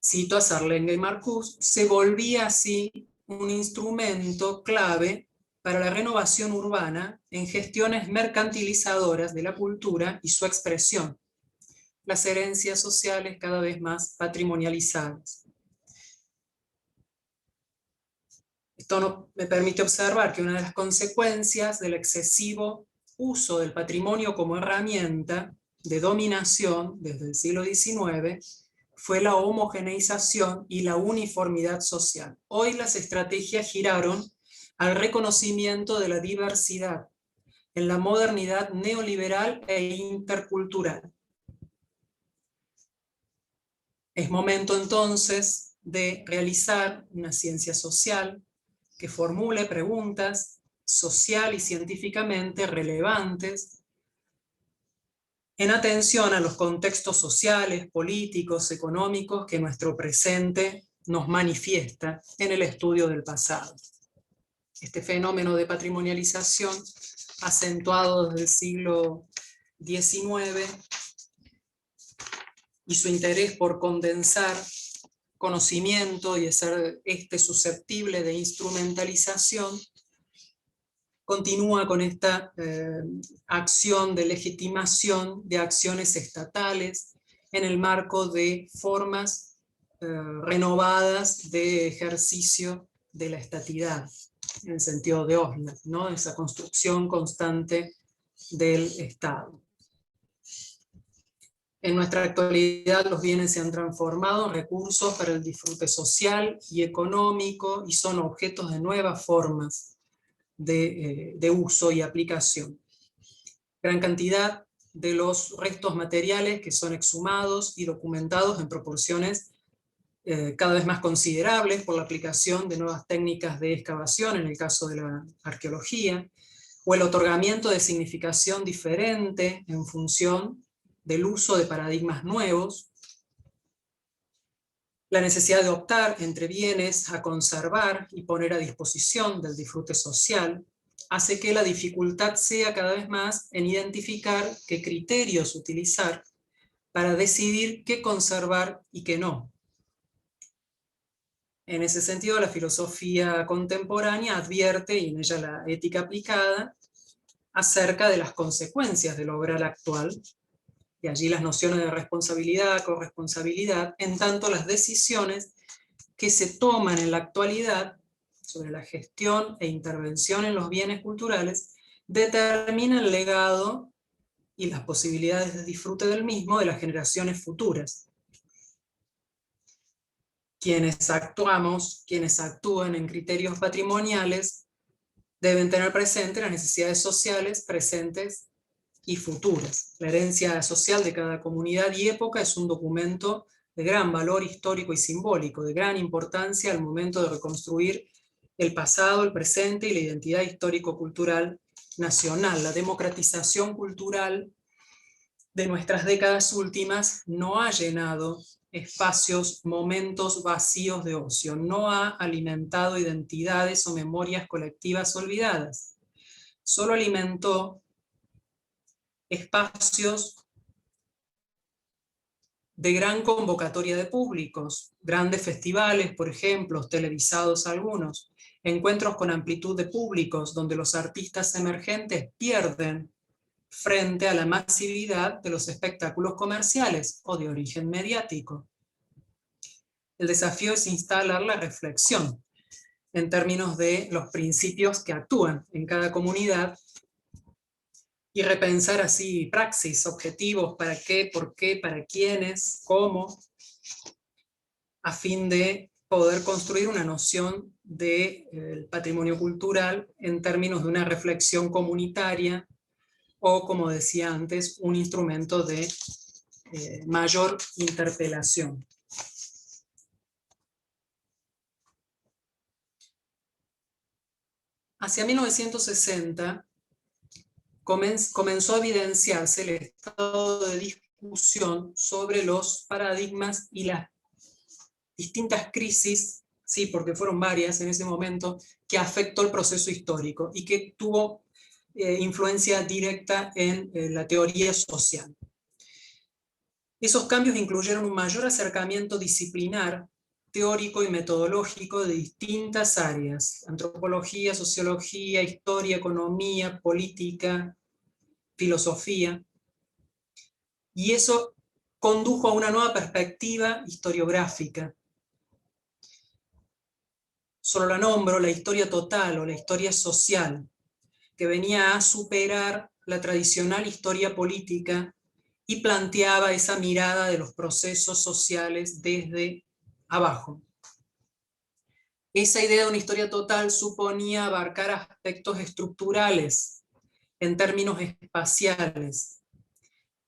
cito a Sarlenga y Marcuse, se volvía así un instrumento clave para la renovación urbana en gestiones mercantilizadoras de la cultura y su expresión, las herencias sociales cada vez más patrimonializadas. Esto me permite observar que una de las consecuencias del excesivo uso del patrimonio como herramienta de dominación desde el siglo XIX fue la homogeneización y la uniformidad social. Hoy las estrategias giraron al reconocimiento de la diversidad en la modernidad neoliberal e intercultural. Es momento entonces de realizar una ciencia social que formule preguntas social y científicamente relevantes en atención a los contextos sociales, políticos, económicos que nuestro presente nos manifiesta en el estudio del pasado. Este fenómeno de patrimonialización, acentuado desde el siglo XIX, y su interés por condensar conocimiento y ser susceptible de instrumentalización, continúa con esta acción de legitimación de acciones estatales en el marco de formas renovadas de ejercicio de la estatidad, en el sentido de Oslo, ¿no? Esa construcción constante del Estado. En nuestra actualidad los bienes se han transformado en recursos para el disfrute social y económico y son objetos de nuevas formas de uso y aplicación. Gran cantidad de los restos materiales que son exhumados y documentados en proporciones cada vez más considerables por la aplicación de nuevas técnicas de excavación, en el caso de la arqueología, o el otorgamiento de significación diferente en función del uso de paradigmas nuevos, la necesidad de optar entre bienes a conservar y poner a disposición del disfrute social, hace que la dificultad sea cada vez más en identificar qué criterios utilizar para decidir qué conservar y qué no. En ese sentido, la filosofía contemporánea advierte, y en ella la ética aplicada, acerca de las consecuencias del obrar actual, y allí las nociones de responsabilidad, corresponsabilidad, en tanto las decisiones que se toman en la actualidad sobre la gestión e intervención en los bienes culturales determinan el legado y las posibilidades de disfrute del mismo de las generaciones futuras. Quienes actúan en criterios patrimoniales deben tener presente las necesidades sociales presentes y futuras. La herencia social de cada comunidad y época es un documento de gran valor histórico y simbólico, de gran importancia al momento de reconstruir el pasado, el presente y la identidad histórico-cultural nacional. La democratización cultural de nuestras décadas últimas no ha llenado espacios, momentos vacíos de ocio, no ha alimentado identidades o memorias colectivas olvidadas, solo alimentó espacios de gran convocatoria de públicos, grandes festivales, por ejemplo, televisados algunos, encuentros con amplitud de públicos donde los artistas emergentes pierden frente a la masividad de los espectáculos comerciales o de origen mediático. el desafío es instalar la reflexión en términos de los principios que actúan en cada comunidad y repensar así praxis, objetivos, para qué, por qué, para quiénes, cómo, a fin de poder construir una noción del patrimonio cultural en términos de una reflexión comunitaria o, como decía antes, un instrumento de mayor interpelación. Hacia 1960 comenzó a evidenciarse el estado de discusión sobre los paradigmas y las distintas crisis, sí, porque fueron varias en ese momento, que afectó el proceso histórico y que tuvo influencia directa en la teoría social. Esos cambios incluyeron un mayor acercamiento disciplinar, teórico y metodológico de distintas áreas: antropología, sociología, historia, economía, política, filosofía, y eso condujo a una nueva perspectiva historiográfica. Solo la nombro: la historia total o la historia social, que venía a superar la tradicional historia política y planteaba esa mirada de los procesos sociales desde abajo. Esa idea de una historia total suponía abarcar aspectos estructurales en términos espaciales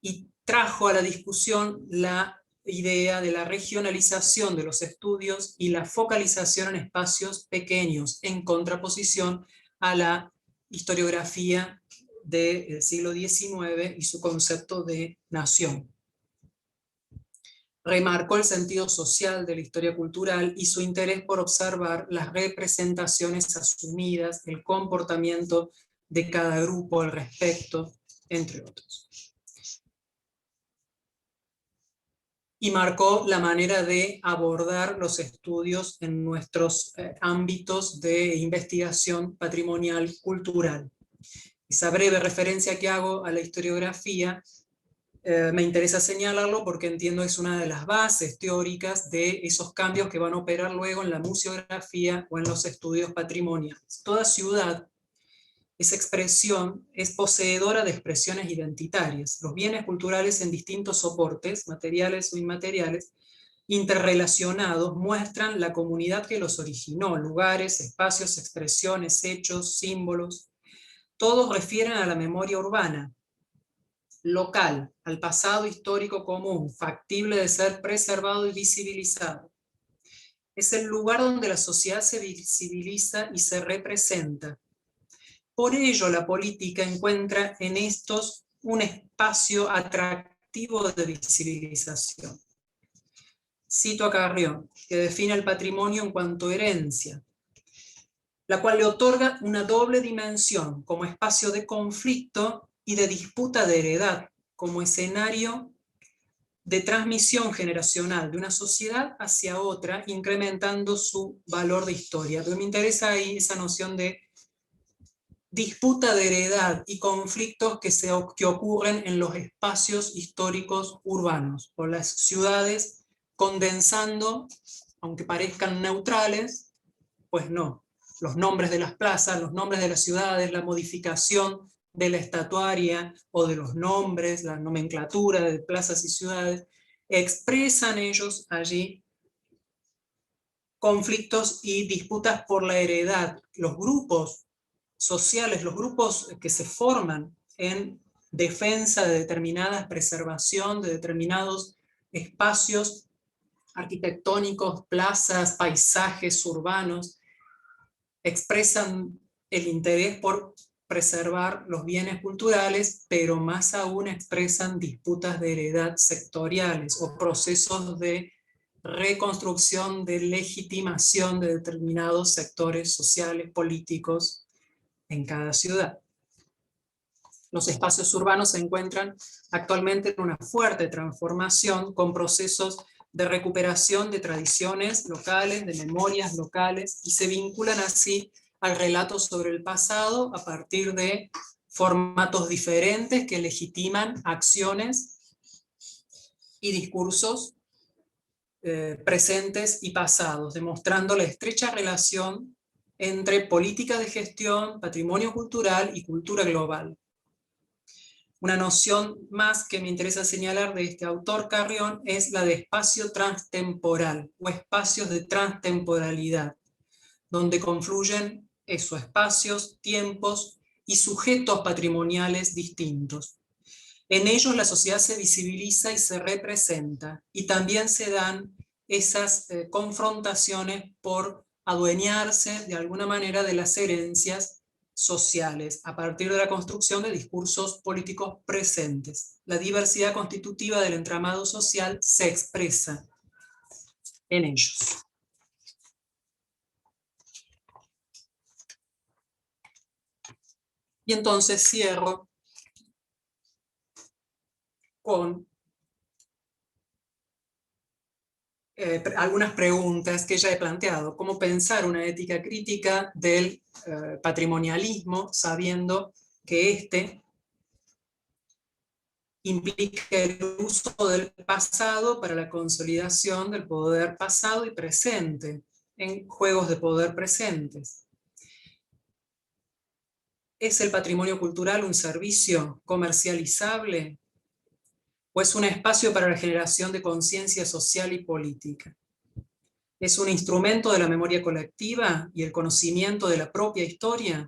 y trajo a la discusión la idea de la regionalización de los estudios y la focalización en espacios pequeños, en contraposición a la historiografía del siglo XIX y su concepto de nación. Remarcó el sentido social de la historia cultural y su interés por observar las representaciones asumidas, el comportamiento de cada grupo al respecto, entre otros. Y marcó la manera de abordar los estudios en nuestros ámbitos de investigación patrimonial cultural. Esa breve referencia que hago a la historiografía me interesa señalarlo porque entiendo que es una de las bases teóricas de esos cambios que van a operar luego en la museografía o en los estudios patrimoniales. Toda ciudad, esa expresión, es poseedora de expresiones identitarias. Los bienes culturales en distintos soportes, materiales o inmateriales, interrelacionados, muestran la comunidad que los originó: lugares, espacios, expresiones, hechos, símbolos. Todos refieren a la memoria urbana, local, al pasado histórico común, factible de ser preservado y visibilizado. Es el lugar donde la sociedad se visibiliza y se representa. Por ello, la política encuentra en estos un espacio atractivo de visibilización. Cito a Carrión, que define el patrimonio en cuanto a herencia, la cual le otorga una doble dimensión como espacio de conflicto y de disputa de heredad, como escenario de transmisión generacional de una sociedad hacia otra, incrementando su valor de historia. Pero me interesa ahí esa noción de disputa de heredad y conflictos que ocurren en los espacios históricos urbanos, o las ciudades condensando, aunque parezcan neutrales, pues no. Los nombres de las plazas, los nombres de las ciudades, la modificación de la estatuaria o de los nombres, la nomenclatura de plazas y ciudades, expresan ellos allí conflictos y disputas por la heredad. Los grupos sociales, los grupos que se forman en defensa de determinadas preservación, de determinados espacios arquitectónicos, plazas, paisajes urbanos, expresan el interés por preservar los bienes culturales, pero más aún expresan disputas de heredad sectoriales o procesos de reconstrucción, de legitimación de determinados sectores sociales, políticos en cada ciudad. Los espacios urbanos se encuentran actualmente en una fuerte transformación, con procesos de recuperación de tradiciones locales, de memorias locales, y se vinculan así al relato sobre el pasado a partir de formatos diferentes que legitiman acciones y discursos presentes y pasados, demostrando la estrecha relación entre política de gestión, patrimonio cultural y cultura global. Una noción más que me interesa señalar de este autor Carrión es la de espacio transtemporal o espacios de transtemporalidad, donde confluyen esos espacios, tiempos y sujetos patrimoniales distintos. En ellos la sociedad se visibiliza y se representa, y también se dan esas confrontaciones por adueñarse de alguna manera de las herencias sociales, a partir de la construcción de discursos políticos presentes. La diversidad constitutiva del entramado social se expresa en ellos. Y entonces cierro con algunas preguntas que ya he planteado. ¿Cómo pensar una ética crítica del patrimonialismo, sabiendo que este implica el uso del pasado para la consolidación del poder pasado y presente, en juegos de poder presentes? ¿Es el patrimonio cultural un servicio comercializable? ¿O es un espacio para la generación de conciencia social y política? ¿Es un instrumento de la memoria colectiva y el conocimiento de la propia historia?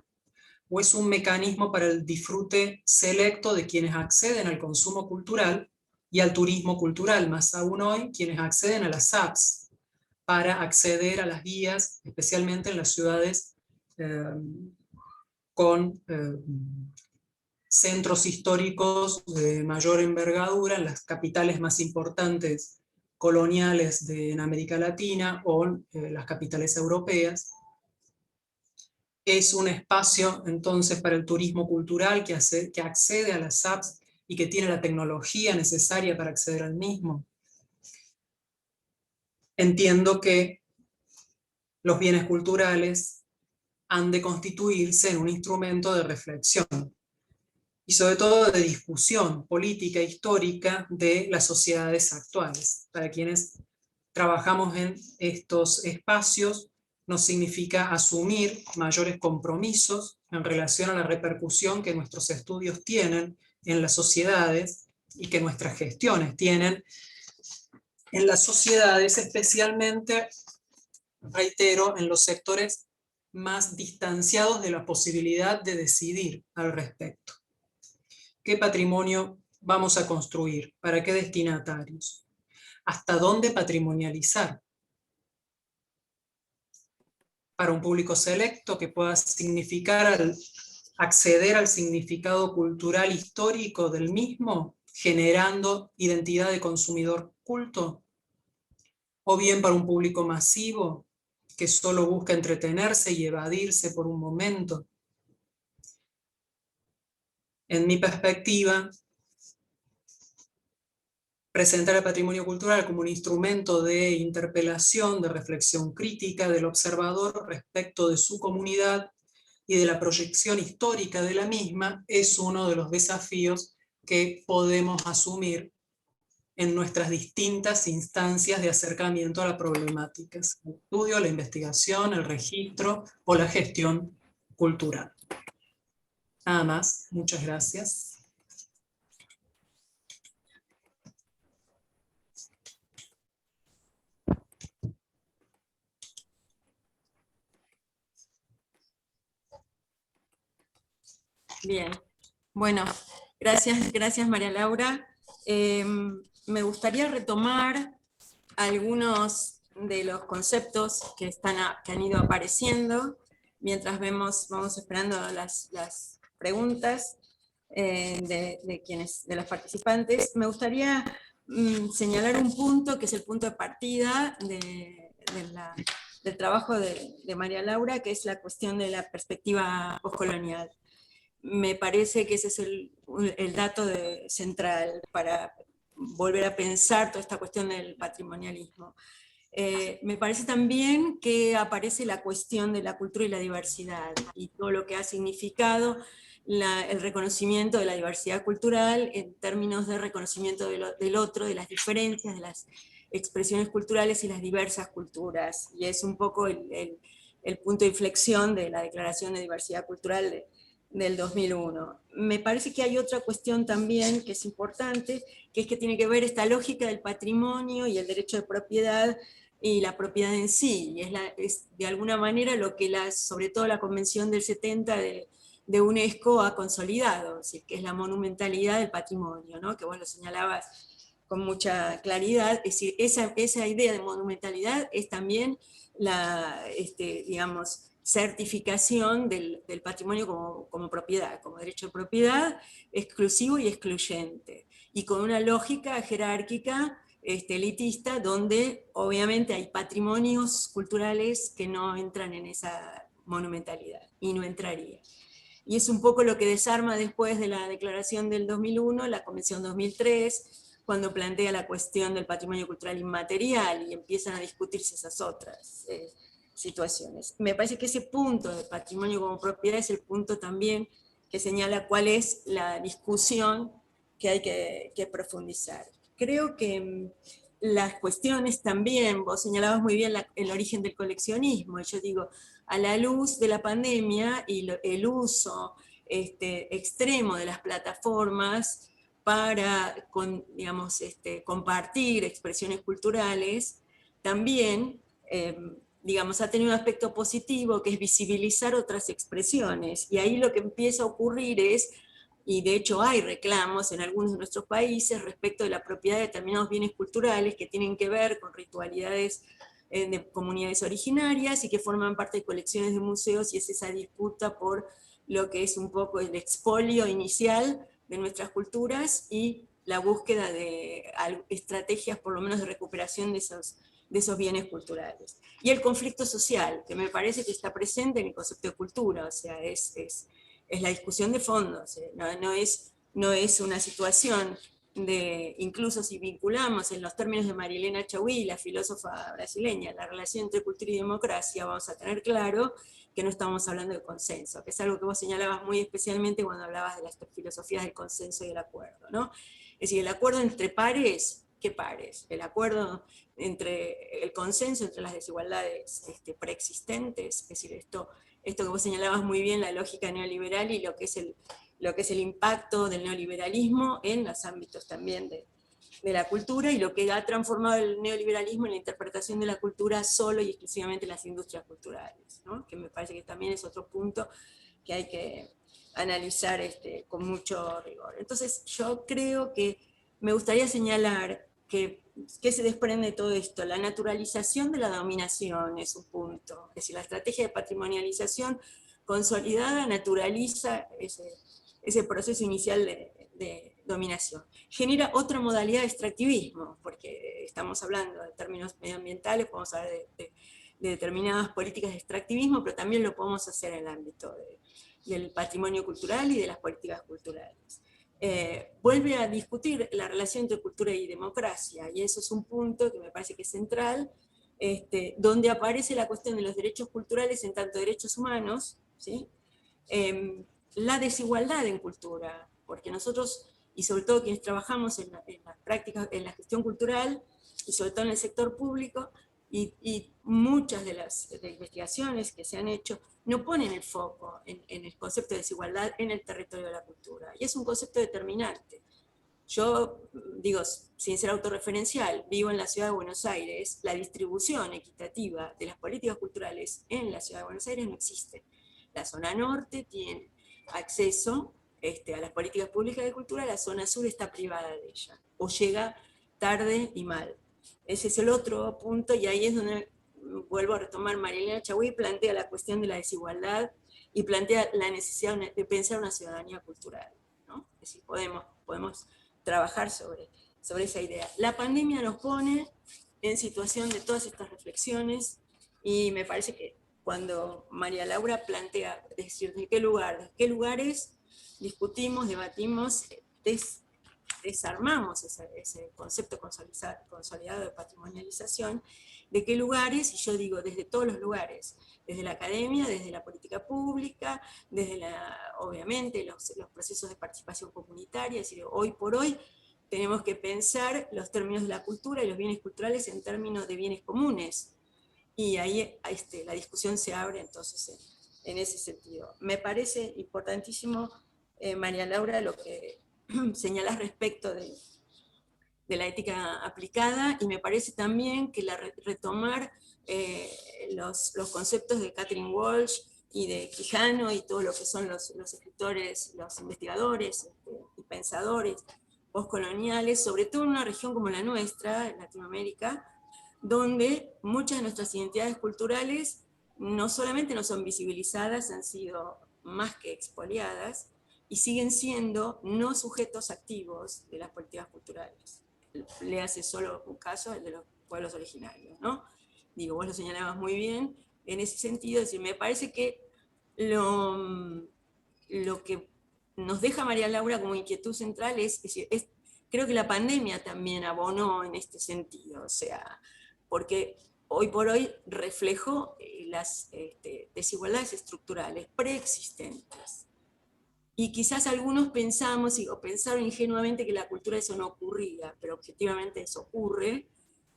¿O es un mecanismo para el disfrute selecto de quienes acceden al consumo cultural y al turismo cultural, más aún hoy quienes acceden a las apps para acceder a las guías, especialmente en las ciudades con centros históricos de mayor envergadura, en las capitales más importantes coloniales en América Latina o las capitales europeas? Es un espacio entonces para el turismo cultural que accede a las apps y que tiene la tecnología necesaria para acceder al mismo. Entiendo que los bienes culturales han de constituirse en un instrumento de reflexión y sobre todo de discusión política e histórica de las sociedades actuales. Para quienes trabajamos en estos espacios, nos significa asumir mayores compromisos en relación a la repercusión que nuestros estudios tienen en las sociedades y que nuestras gestiones tienen en las sociedades, especialmente, reitero, en los sectores más distanciados de la posibilidad de decidir al respecto. ¿Qué patrimonio vamos a construir? ¿Para qué destinatarios? ¿Hasta dónde patrimonializar? Para un público selecto que pueda significar acceder al significado cultural histórico del mismo, generando identidad de consumidor culto, o bien para un público masivo que solo busca entretenerse y evadirse por un momento. En mi perspectiva, presentar el patrimonio cultural como un instrumento de interpelación, de reflexión crítica del observador respecto de su comunidad y de la proyección histórica de la misma es uno de los desafíos que podemos asumir en nuestras distintas instancias de acercamiento a las problemáticas: el estudio, la investigación, el registro o la gestión cultural. Nada más, muchas gracias. Bien, bueno, gracias María Laura. Me gustaría retomar algunos de los conceptos que han ido apareciendo mientras vamos esperando las preguntas de los participantes. Me gustaría señalar un punto que es el punto de partida del trabajo de María Laura, que es la cuestión de la perspectiva postcolonial. Me parece que ese es el dato central para volver a pensar toda esta cuestión del patrimonialismo. Me parece también que aparece la cuestión de la cultura y la diversidad, y todo lo que ha significado el reconocimiento de la diversidad cultural en términos de reconocimiento del otro, de las diferencias, de las expresiones culturales y las diversas culturas, y es un poco el punto de inflexión de la Declaración de Diversidad Cultural del 2001. Me parece que hay otra cuestión también que es importante, que es que tiene que ver esta lógica del patrimonio y el derecho de propiedad y la propiedad en sí, y es de alguna manera lo que sobre todo la Convención del 70 de UNESCO ha consolidado, es decir, que es la monumentalidad del patrimonio, ¿no? Que vos lo señalabas con mucha claridad, es decir, esa idea de monumentalidad es también la, digamos, certificación del patrimonio como propiedad, como derecho de propiedad exclusivo y excluyente, y con una lógica jerárquica elitista, donde obviamente hay patrimonios culturales que no entran en esa monumentalidad, y no entraría. Y es un poco lo que desarma después de la declaración del 2001, la Convención 2003, cuando plantea la cuestión del patrimonio cultural inmaterial y empiezan a discutirse esas otras situaciones. Me parece que ese punto de patrimonio como propiedad es el punto también que señala cuál es la discusión que hay que profundizar. Creo que las cuestiones también, vos señalabas muy bien el origen del coleccionismo, y yo digo, a la luz de la pandemia y el uso extremo de las plataformas para digamos, compartir expresiones culturales, también digamos, ha tenido un aspecto positivo, que es visibilizar otras expresiones, y ahí lo que empieza a ocurrir es, y de hecho hay reclamos en algunos de nuestros países respecto de la propiedad de determinados bienes culturales que tienen que ver con ritualidades de comunidades originarias y que forman parte de colecciones de museos, y es esa disputa por lo que es un poco el expolio inicial de nuestras culturas y la búsqueda de estrategias por lo menos de recuperación de esos bienes culturales. Y el conflicto social, que me parece que está presente en el concepto de cultura, o sea, es la discusión de fondo, o sea, no es una situación de, incluso si vinculamos en los términos de Marilena Chaui, la filósofa brasileña, la relación entre cultura y democracia, vamos a tener claro que no estamos hablando de consenso, que es algo que vos señalabas muy especialmente cuando hablabas de las filosofías del consenso y del acuerdo, ¿no? Es decir, el acuerdo entre pares, ¿qué pares? El acuerdo entre el consenso entre las desigualdades preexistentes, es decir, esto que vos señalabas muy bien, la lógica neoliberal y lo que es el impacto del neoliberalismo en los ámbitos también de la cultura, y lo que ha transformado el neoliberalismo en la interpretación de la cultura solo y exclusivamente en las industrias culturales, ¿no? Que me parece que también es otro punto que hay que analizar con mucho rigor. Entonces yo creo que me gustaría señalar que se desprende de todo esto. La naturalización de la dominación es un punto, es decir, la estrategia de patrimonialización consolidada naturaliza ese proceso inicial de dominación. Genera otra modalidad de extractivismo, porque estamos hablando de términos medioambientales, podemos hablar de determinadas políticas de extractivismo, pero también lo podemos hacer en el ámbito del patrimonio cultural y de las políticas culturales. Vuelve a discutir la relación entre cultura y democracia, y eso es un punto que me parece que es central, donde aparece la cuestión de los derechos culturales en tanto derechos humanos, ¿sí? La desigualdad en cultura, porque nosotros, y sobre todo quienes trabajamos en las prácticas, en la gestión cultural, y sobre todo en el sector público, y muchas de las investigaciones que se han hecho no ponen el foco en el concepto de desigualdad en el territorio de la cultura, y es un concepto determinante. Yo digo, sin ser autorreferencial, vivo en la ciudad de Buenos Aires, la distribución equitativa de las políticas culturales en la ciudad de Buenos Aires no existe. La zona norte tiene acceso a las políticas públicas de cultura, la zona sur está privada de ella, o llega tarde y mal. Ese es el otro punto, y ahí es donde vuelvo a retomar, Marilena Chaui plantea la cuestión de la desigualdad y plantea la necesidad de pensar una ciudadanía cultural, ¿no? Es decir, podemos trabajar sobre esa idea. La pandemia nos pone en situación de todas estas reflexiones, y me parece que cuando María Laura plantea, es decir, de qué lugares discutimos, debatimos, desarmamos ese concepto consolidado de patrimonialización, de qué lugares, y yo digo desde todos los lugares, desde la academia, desde la política pública, desde obviamente los procesos de participación comunitaria, es decir, hoy por hoy tenemos que pensar los términos de la cultura y los bienes culturales en términos de bienes comunes. Y ahí la discusión se abre entonces en ese sentido. Me parece importantísimo, María Laura, lo que señalás respecto de la ética aplicada, y me parece también que retomar los conceptos de Catherine Walsh y de Quijano y todo lo que son los escritores, los investigadores y pensadores postcoloniales, sobre todo en una región como la nuestra, en Latinoamérica, donde muchas de nuestras identidades culturales no solamente no son visibilizadas, han sido más que expoliadas, y siguen siendo no sujetos activos de las políticas culturales. Le hace solo un caso, el de los pueblos originarios, ¿no? Digo, vos lo señalabas muy bien, en ese sentido, es decir, me parece que lo que nos deja María Laura como inquietud central es creo que la pandemia también abonó en este sentido, o sea, porque hoy por hoy reflejó las desigualdades estructurales preexistentes. Y quizás algunos pensamos o pensaron ingenuamente que la cultura eso no ocurría, pero objetivamente eso ocurre,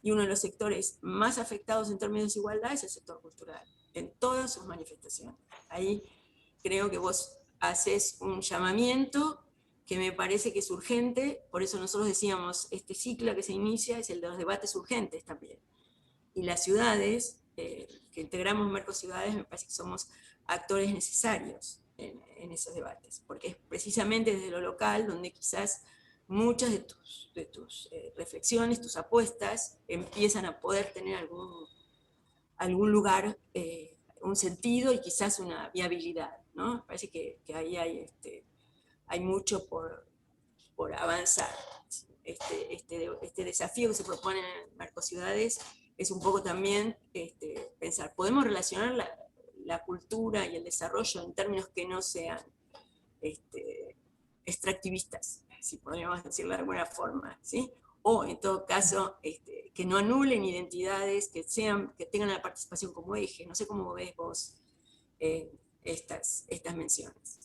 y uno de los sectores más afectados en términos de desigualdad es el sector cultural, en todas sus manifestaciones. Ahí creo que vos haces un llamamiento que me parece que es urgente, por eso nosotros decíamos, este ciclo que se inicia es el de los debates urgentes también. Y las ciudades, que integramos Mercociudades, me parece que somos actores necesarios en esos debates, porque es precisamente desde lo local donde quizás muchas de tus reflexiones, tus apuestas, empiezan a poder tener algún lugar, un sentido y quizás una viabilidad, ¿no? Me parece que ahí hay mucho por avanzar. Este desafío que se propone en Mercociudades es un poco también pensar, ¿podemos relacionar la cultura y el desarrollo en términos que no sean extractivistas, si podríamos decirlo de alguna forma, ¿sí? O en todo caso, que no anulen identidades, que tengan la participación como eje? No sé cómo ves vos estas menciones.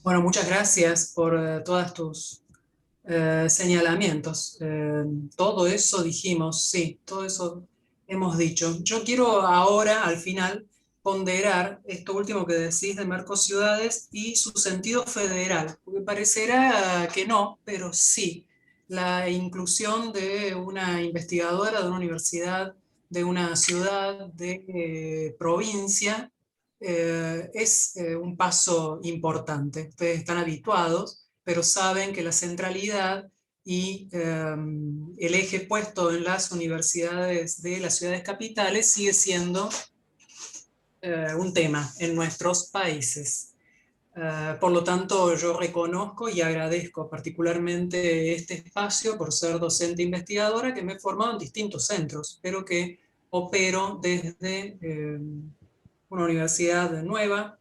Bueno, muchas gracias por todas tus señalamientos. Todo eso dijimos, sí, todo eso hemos dicho. Yo quiero ahora, al final, ponderar esto último que decís de Mercociudades y su sentido federal, porque parecerá que no, pero sí. La inclusión de una investigadora de una universidad, de una ciudad, de provincia, es un paso importante. Ustedes están habituados, pero saben que la centralidad y el eje puesto en las universidades de las ciudades capitales sigue siendo un tema en nuestros países. Por lo tanto, yo reconozco y agradezco particularmente este espacio por ser docente investigadora, que me he formado en distintos centros, pero que opero desde una universidad nueva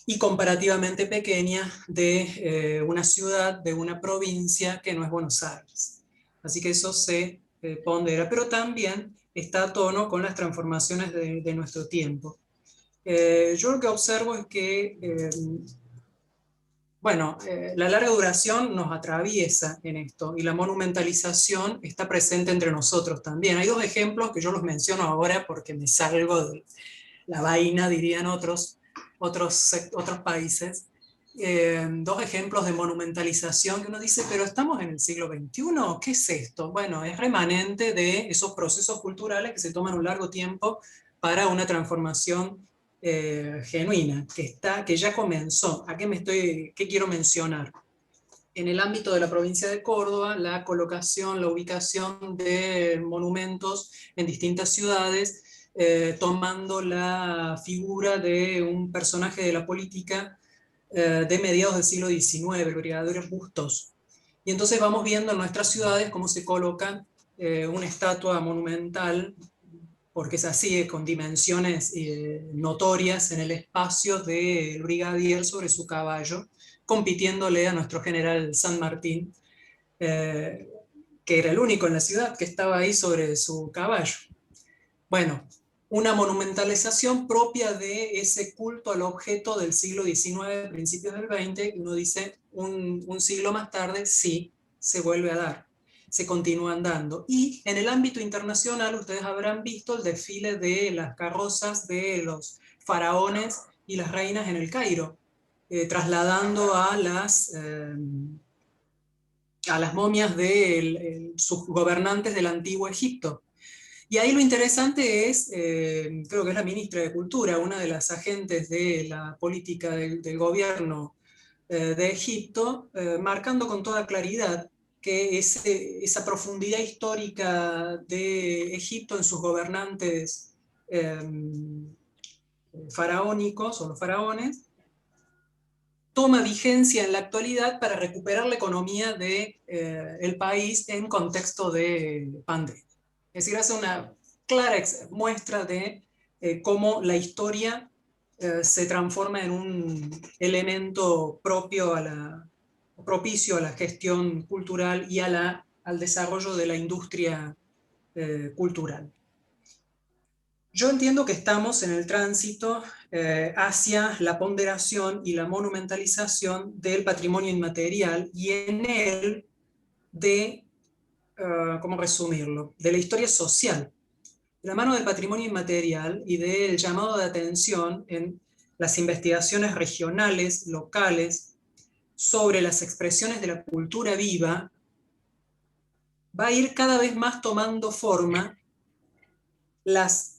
y comparativamente pequeña de una ciudad, de una provincia que no es Buenos Aires. Así que eso se pondera, pero también está a tono con las transformaciones de nuestro tiempo. Yo lo que observo es que, la larga duración nos atraviesa en esto y la monumentalización está presente entre nosotros también. Hay dos ejemplos que yo los menciono ahora porque me salgo de la vaina, dirían otros países. Dos ejemplos de monumentalización que uno dice, pero estamos en el siglo XXI, ¿qué es esto? Bueno, es remanente de esos procesos culturales que se toman un largo tiempo para una transformación genuina, que ya comenzó. ¿Qué quiero mencionar? En el ámbito de la provincia de Córdoba, la colocación, la ubicación de monumentos en distintas ciudades, tomando la figura de un personaje de la política de mediados del siglo XIX, el brigadier Bustos. Y entonces vamos viendo en nuestras ciudades cómo se coloca una estatua monumental, porque es así, con dimensiones notorias en el espacio del brigadier sobre su caballo, compitiéndole a nuestro general San Martín, que era el único en la ciudad que estaba ahí sobre su caballo. Bueno, una monumentalización propia de ese culto al objeto del siglo XIX, principios del XX, uno dice, un siglo más tarde, sí, se vuelve a dar, se continúan dando. Y en el ámbito internacional, ustedes habrán visto el desfile de las carrozas de los faraones y las reinas en el Cairo, trasladando a las momias de sus gobernantes del antiguo Egipto. Y ahí lo interesante es, creo que es la ministra de Cultura, una de las agentes de la política del gobierno de Egipto, marcando con toda claridad que esa profundidad histórica de Egipto en sus gobernantes faraónicos o los faraones, toma vigencia en la actualidad para recuperar la economía del país en contexto de pandemia. Es decir, hace una clara muestra de cómo la historia se transforma en un elemento propicio a la gestión cultural y al desarrollo de la industria cultural. Yo entiendo que estamos en el tránsito hacia la ponderación y la monumentalización del patrimonio inmaterial y en él de, ¿cómo resumirlo?, de la historia social. De la mano del patrimonio inmaterial y del llamado de atención en las investigaciones regionales, locales, sobre las expresiones de la cultura viva, va a ir cada vez más tomando forma las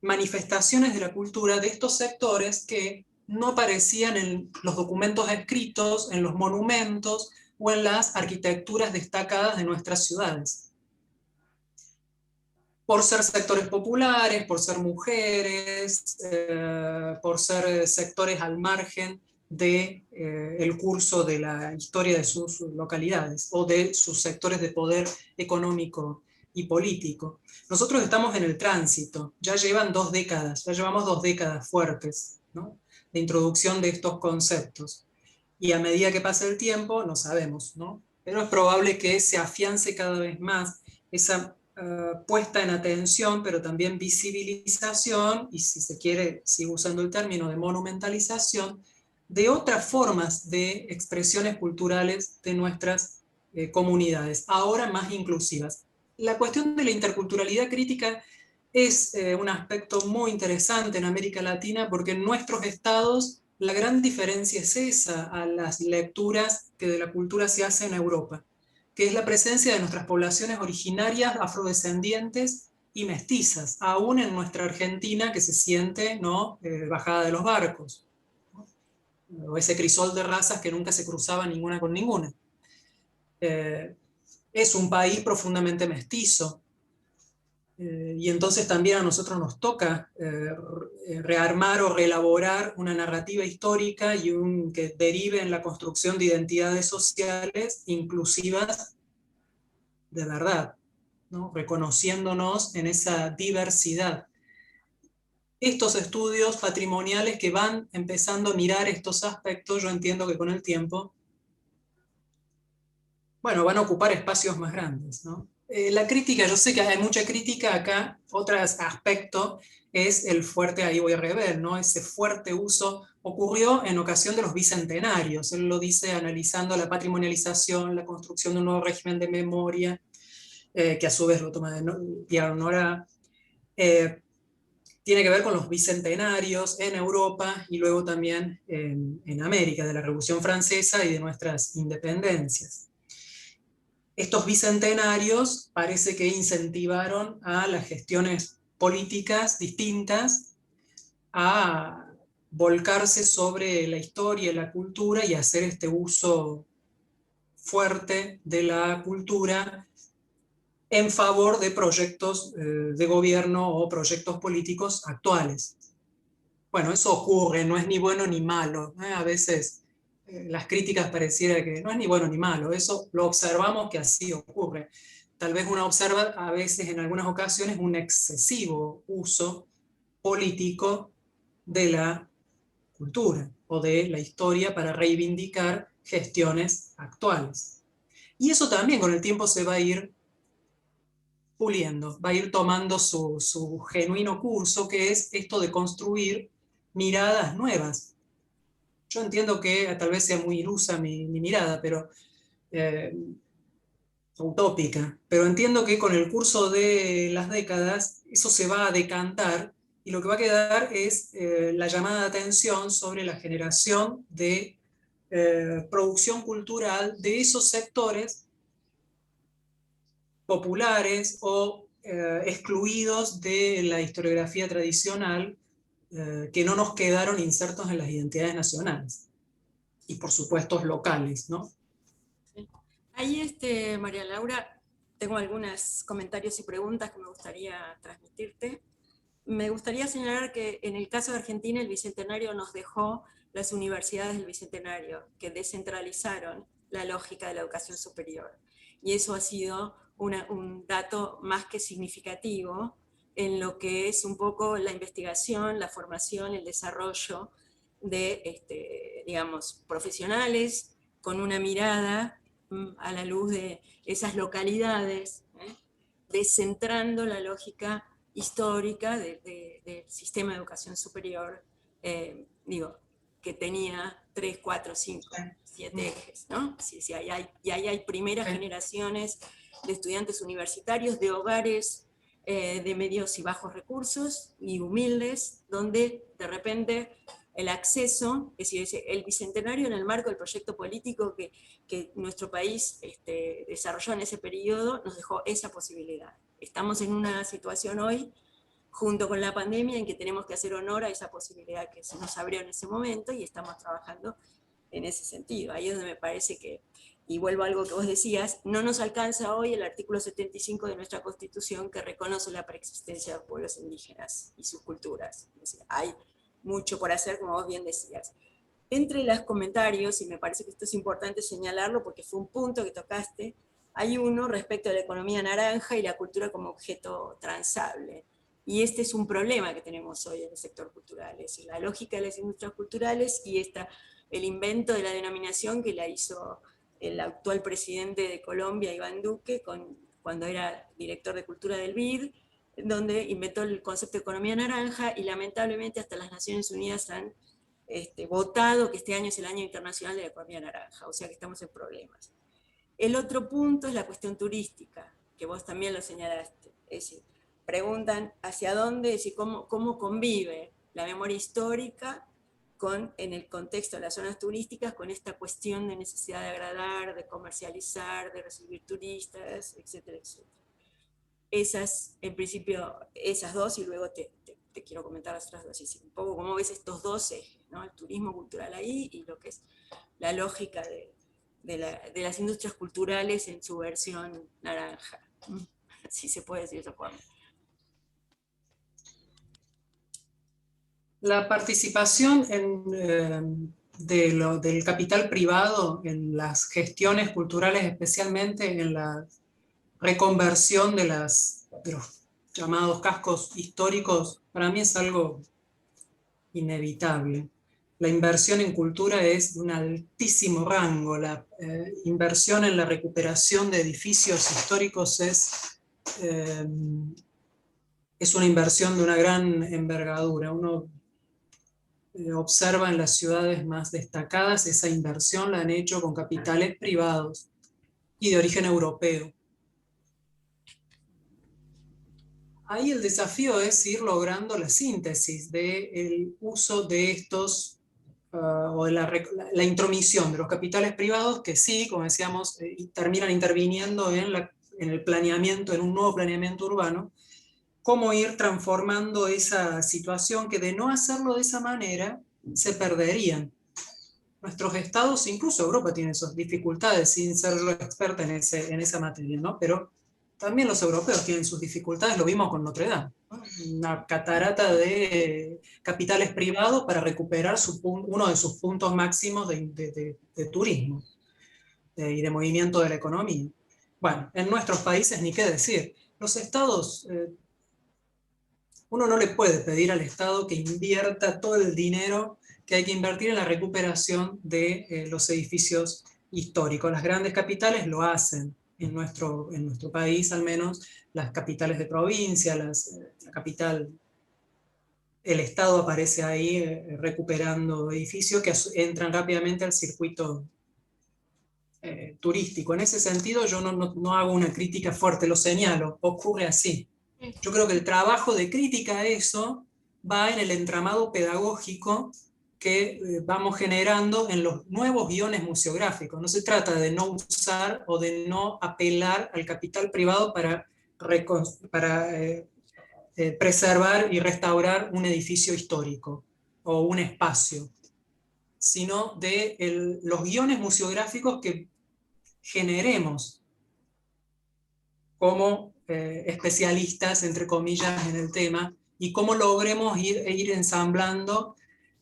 manifestaciones de la cultura de estos sectores que no aparecían en los documentos escritos, en los monumentos o en las arquitecturas destacadas de nuestras ciudades. Por ser sectores populares, por ser mujeres, por ser sectores al margen del curso de la historia de sus localidades o de sus sectores de poder económico y político. Nosotros estamos en el tránsito, ya llevamos 2 décadas fuertes, ¿no?, de introducción de estos conceptos. Y a medida que pasa el tiempo, no sabemos, ¿no?, pero es probable que se afiance cada vez más esa puesta en atención, pero también visibilización, y si se quiere, sigo usando el término de monumentalización, de otras formas de expresiones culturales de nuestras comunidades, ahora más inclusivas. La cuestión de la interculturalidad crítica es un aspecto muy interesante en América Latina porque en nuestros estados la gran diferencia es esa a las lecturas que de la cultura se hace en Europa, que es la presencia de nuestras poblaciones originarias, afrodescendientes y mestizas, aún en nuestra Argentina que se siente, ¿no?, bajada de los barcos, ¿no?, o ese crisol de razas que nunca se cruzaba ninguna con ninguna. Es un país profundamente mestizo, y entonces también a nosotros nos toca rearmar o reelaborar una narrativa histórica que derive en la construcción de identidades sociales inclusivas de verdad, ¿no?, reconociéndonos en esa diversidad. Estos estudios patrimoniales que van empezando a mirar estos aspectos, yo entiendo que con el tiempo, bueno, van a ocupar espacios más grandes, ¿no? La crítica, yo sé que hay mucha crítica acá, otro aspecto es el fuerte, ahí voy a rever, ¿no?, ese fuerte uso ocurrió en ocasión de los bicentenarios, él lo dice analizando la patrimonialización, la construcción de un nuevo régimen de memoria, que a su vez lo toma Pierre Nora, tiene que ver con los bicentenarios en Europa y luego también en América, de la Revolución Francesa y de nuestras independencias. Estos bicentenarios parece que incentivaron a las gestiones políticas distintas a volcarse sobre la historia y la cultura y hacer este uso fuerte de la cultura en favor de proyectos de gobierno o proyectos políticos actuales. Bueno, eso ocurre, no es ni bueno ni malo, ¿eh? A veces las críticas pareciera que no es ni bueno ni malo, eso lo observamos que así ocurre. Tal vez uno observa a veces en algunas ocasiones un excesivo uso político de la cultura o de la historia para reivindicar gestiones actuales. Y eso también con el tiempo se va a ir puliendo, va a ir tomando su genuino curso, que es esto de construir miradas nuevas. Yo entiendo que tal vez sea muy ilusa mi mirada, pero utópica, pero entiendo que con el curso de las décadas eso se va a decantar y lo que va a quedar es la llamada de atención sobre la generación de producción cultural de esos sectores populares o excluidos de la historiografía tradicional que no nos quedaron insertos en las identidades nacionales y por supuesto locales, ¿no? Ahí, María Laura, tengo algunos comentarios y preguntas que me gustaría transmitirte. Me gustaría señalar que en el caso de Argentina el Bicentenario nos dejó las universidades del Bicentenario, que descentralizaron la lógica de la educación superior. Y eso ha sido un dato más que significativo en lo que es un poco la investigación, la formación, el desarrollo de, digamos, profesionales con una mirada a la luz de esas localidades, descentrando la lógica histórica del sistema de educación superior, que tenía 3, 4, 5, 7 ejes, ¿no? Sí, ahí hay primeras generaciones de estudiantes universitarios de hogares de medios y bajos recursos y humildes, donde de repente el acceso, es decir, el Bicentenario en el marco del proyecto político que nuestro país desarrolló en ese periodo, nos dejó esa posibilidad. Estamos en una situación hoy, junto con la pandemia, en que tenemos que hacer honor a esa posibilidad que se nos abrió en ese momento y estamos trabajando en ese sentido. Ahí es donde me parece que, y vuelvo a algo que vos decías, no nos alcanza hoy el artículo 75 de nuestra Constitución que reconoce la preexistencia de los pueblos indígenas y sus culturas. Es decir, hay mucho por hacer, como vos bien decías. Entre los comentarios, y me parece que esto es importante señalarlo porque fue un punto que tocaste, hay uno respecto a la economía naranja y la cultura como objeto transable. Y este es un problema que tenemos hoy en el sector cultural, es decir, la lógica de las industrias culturales y el invento de la denominación que la hizo el actual presidente de Colombia, Iván Duque, cuando era director de cultura del BID, donde inventó el concepto de economía naranja y lamentablemente hasta las Naciones Unidas han votado que este año es el año internacional de la economía naranja, o sea que estamos en problemas. El otro punto es la cuestión turística, que vos también lo señalaste, es decir, preguntan hacia dónde, es decir, cómo convive la memoria histórica en el contexto de las zonas turísticas con esta cuestión de necesidad de agradar, de comercializar, de recibir turistas, etcétera, etcétera. Esas, en principio, esas dos, y luego te quiero comentar las otras dos, y un poco cómo ves estos dos ejes, ¿no? El turismo cultural ahí y lo que es la lógica de las industrias culturales en su versión naranja, si se puede decir de esa forma. La participación del capital privado en las gestiones culturales, especialmente en la reconversión de los llamados cascos históricos, para mí es algo inevitable. La inversión en cultura es de un altísimo rango. La inversión en la recuperación de edificios históricos es una inversión de una gran envergadura. Uno observa en las ciudades más destacadas esa inversión la han hecho con capitales privados y de origen europeo. Ahí el desafío es ir logrando la síntesis del uso de estos, o de la intromisión de los capitales privados que sí, como decíamos, terminan interviniendo en el planeamiento, en un nuevo planeamiento urbano, cómo ir transformando esa situación que de no hacerlo de esa manera se perderían. Nuestros estados, incluso Europa tiene esas dificultades sin ser experta en esa materia, ¿no? Pero también los europeos tienen sus dificultades, lo vimos con Notre Dame, ¿no? Una catarata de capitales privados para recuperar uno de sus puntos máximos de turismo y de movimiento de la economía. Bueno, en nuestros países ni qué decir. Los estados, uno no le puede pedir al Estado que invierta todo el dinero que hay que invertir en la recuperación de los edificios históricos. Las grandes capitales lo hacen, en nuestro país, al menos, las capitales de provincia, la capital, el Estado aparece ahí recuperando edificios que entran rápidamente al circuito turístico. En ese sentido yo no hago una crítica fuerte, lo señalo, ocurre así. Yo creo que el trabajo de crítica a eso va en el entramado pedagógico que vamos generando en los nuevos guiones museográficos. No se trata de no usar o de no apelar al capital privado para preservar y restaurar un edificio histórico o un espacio, sino de los guiones museográficos que generemos como especialistas, entre comillas, en el tema, y cómo logremos ir ensamblando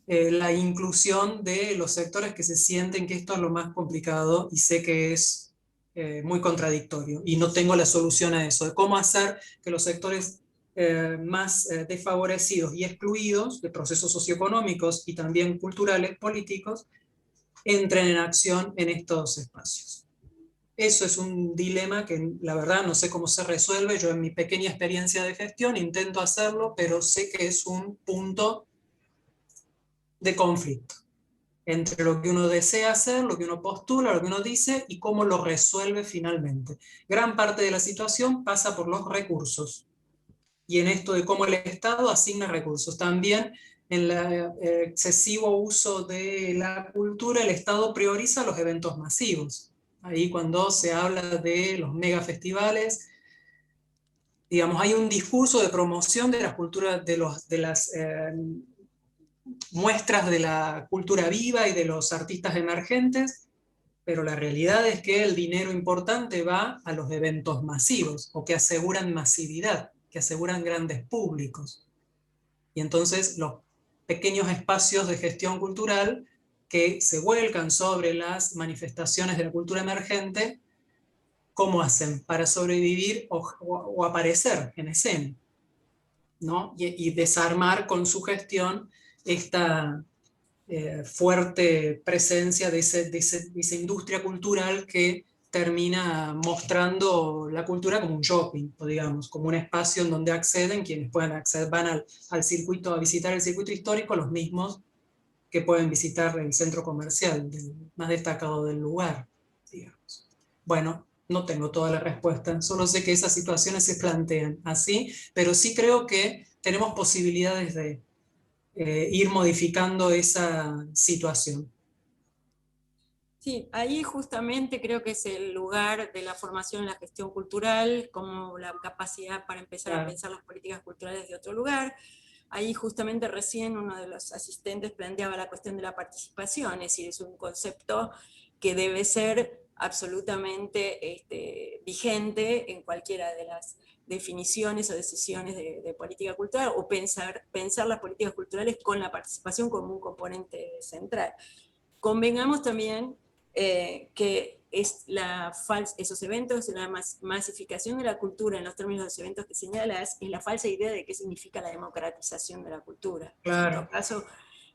la inclusión de los sectores que se sienten que esto es lo más complicado, y sé que es muy contradictorio, y no tengo la solución a eso, de cómo hacer que los sectores más desfavorecidos y excluidos de procesos socioeconómicos y también culturales, políticos, entren en acción en estos espacios. Eso es un dilema que la verdad no sé cómo se resuelve. Yo en mi pequeña experiencia de gestión intento hacerlo, pero sé que es un punto de conflicto entre lo que uno desea hacer, lo que uno postula, lo que uno dice y cómo lo resuelve finalmente. Gran parte de la situación pasa por los recursos, y en esto de cómo el Estado asigna recursos. También en el excesivo uso de la cultura, el Estado prioriza los eventos masivos. Ahí cuando se habla de los megafestivales, digamos, hay un discurso de promoción de las culturas, de las muestras de la cultura viva y de los artistas emergentes, pero la realidad es que el dinero importante va a los eventos masivos, o que aseguran masividad, que aseguran grandes públicos. Y entonces los pequeños espacios de gestión cultural que se vuelcan sobre las manifestaciones de la cultura emergente, ¿cómo hacen para sobrevivir o aparecer en escena? ¿No? Y desarmar con su gestión esta fuerte presencia de esa industria cultural que termina mostrando la cultura como un shopping, o digamos, como un espacio en donde acceden quienes puedan acceder, van al circuito, a visitar el circuito histórico, los mismos que pueden visitar el centro comercial más destacado del lugar, digamos. Bueno, no tengo toda la respuesta, solo sé que esas situaciones se plantean así, pero sí creo que tenemos posibilidades de ir modificando esa situación. Sí, ahí justamente creo que es el lugar de la formación en la gestión cultural, como la capacidad para empezar a pensar las políticas culturales de otro lugar. Ahí justamente recién uno de los asistentes planteaba la cuestión de la participación, es decir, es un concepto que debe ser absolutamente vigente en cualquiera de las definiciones o decisiones de política cultural, o pensar las políticas culturales con la participación como un componente central. Convengamos también que es esos eventos, la masificación de la cultura en los términos de los eventos que señalas, es la falsa idea de qué significa la democratización de la cultura. Claro. En todo caso,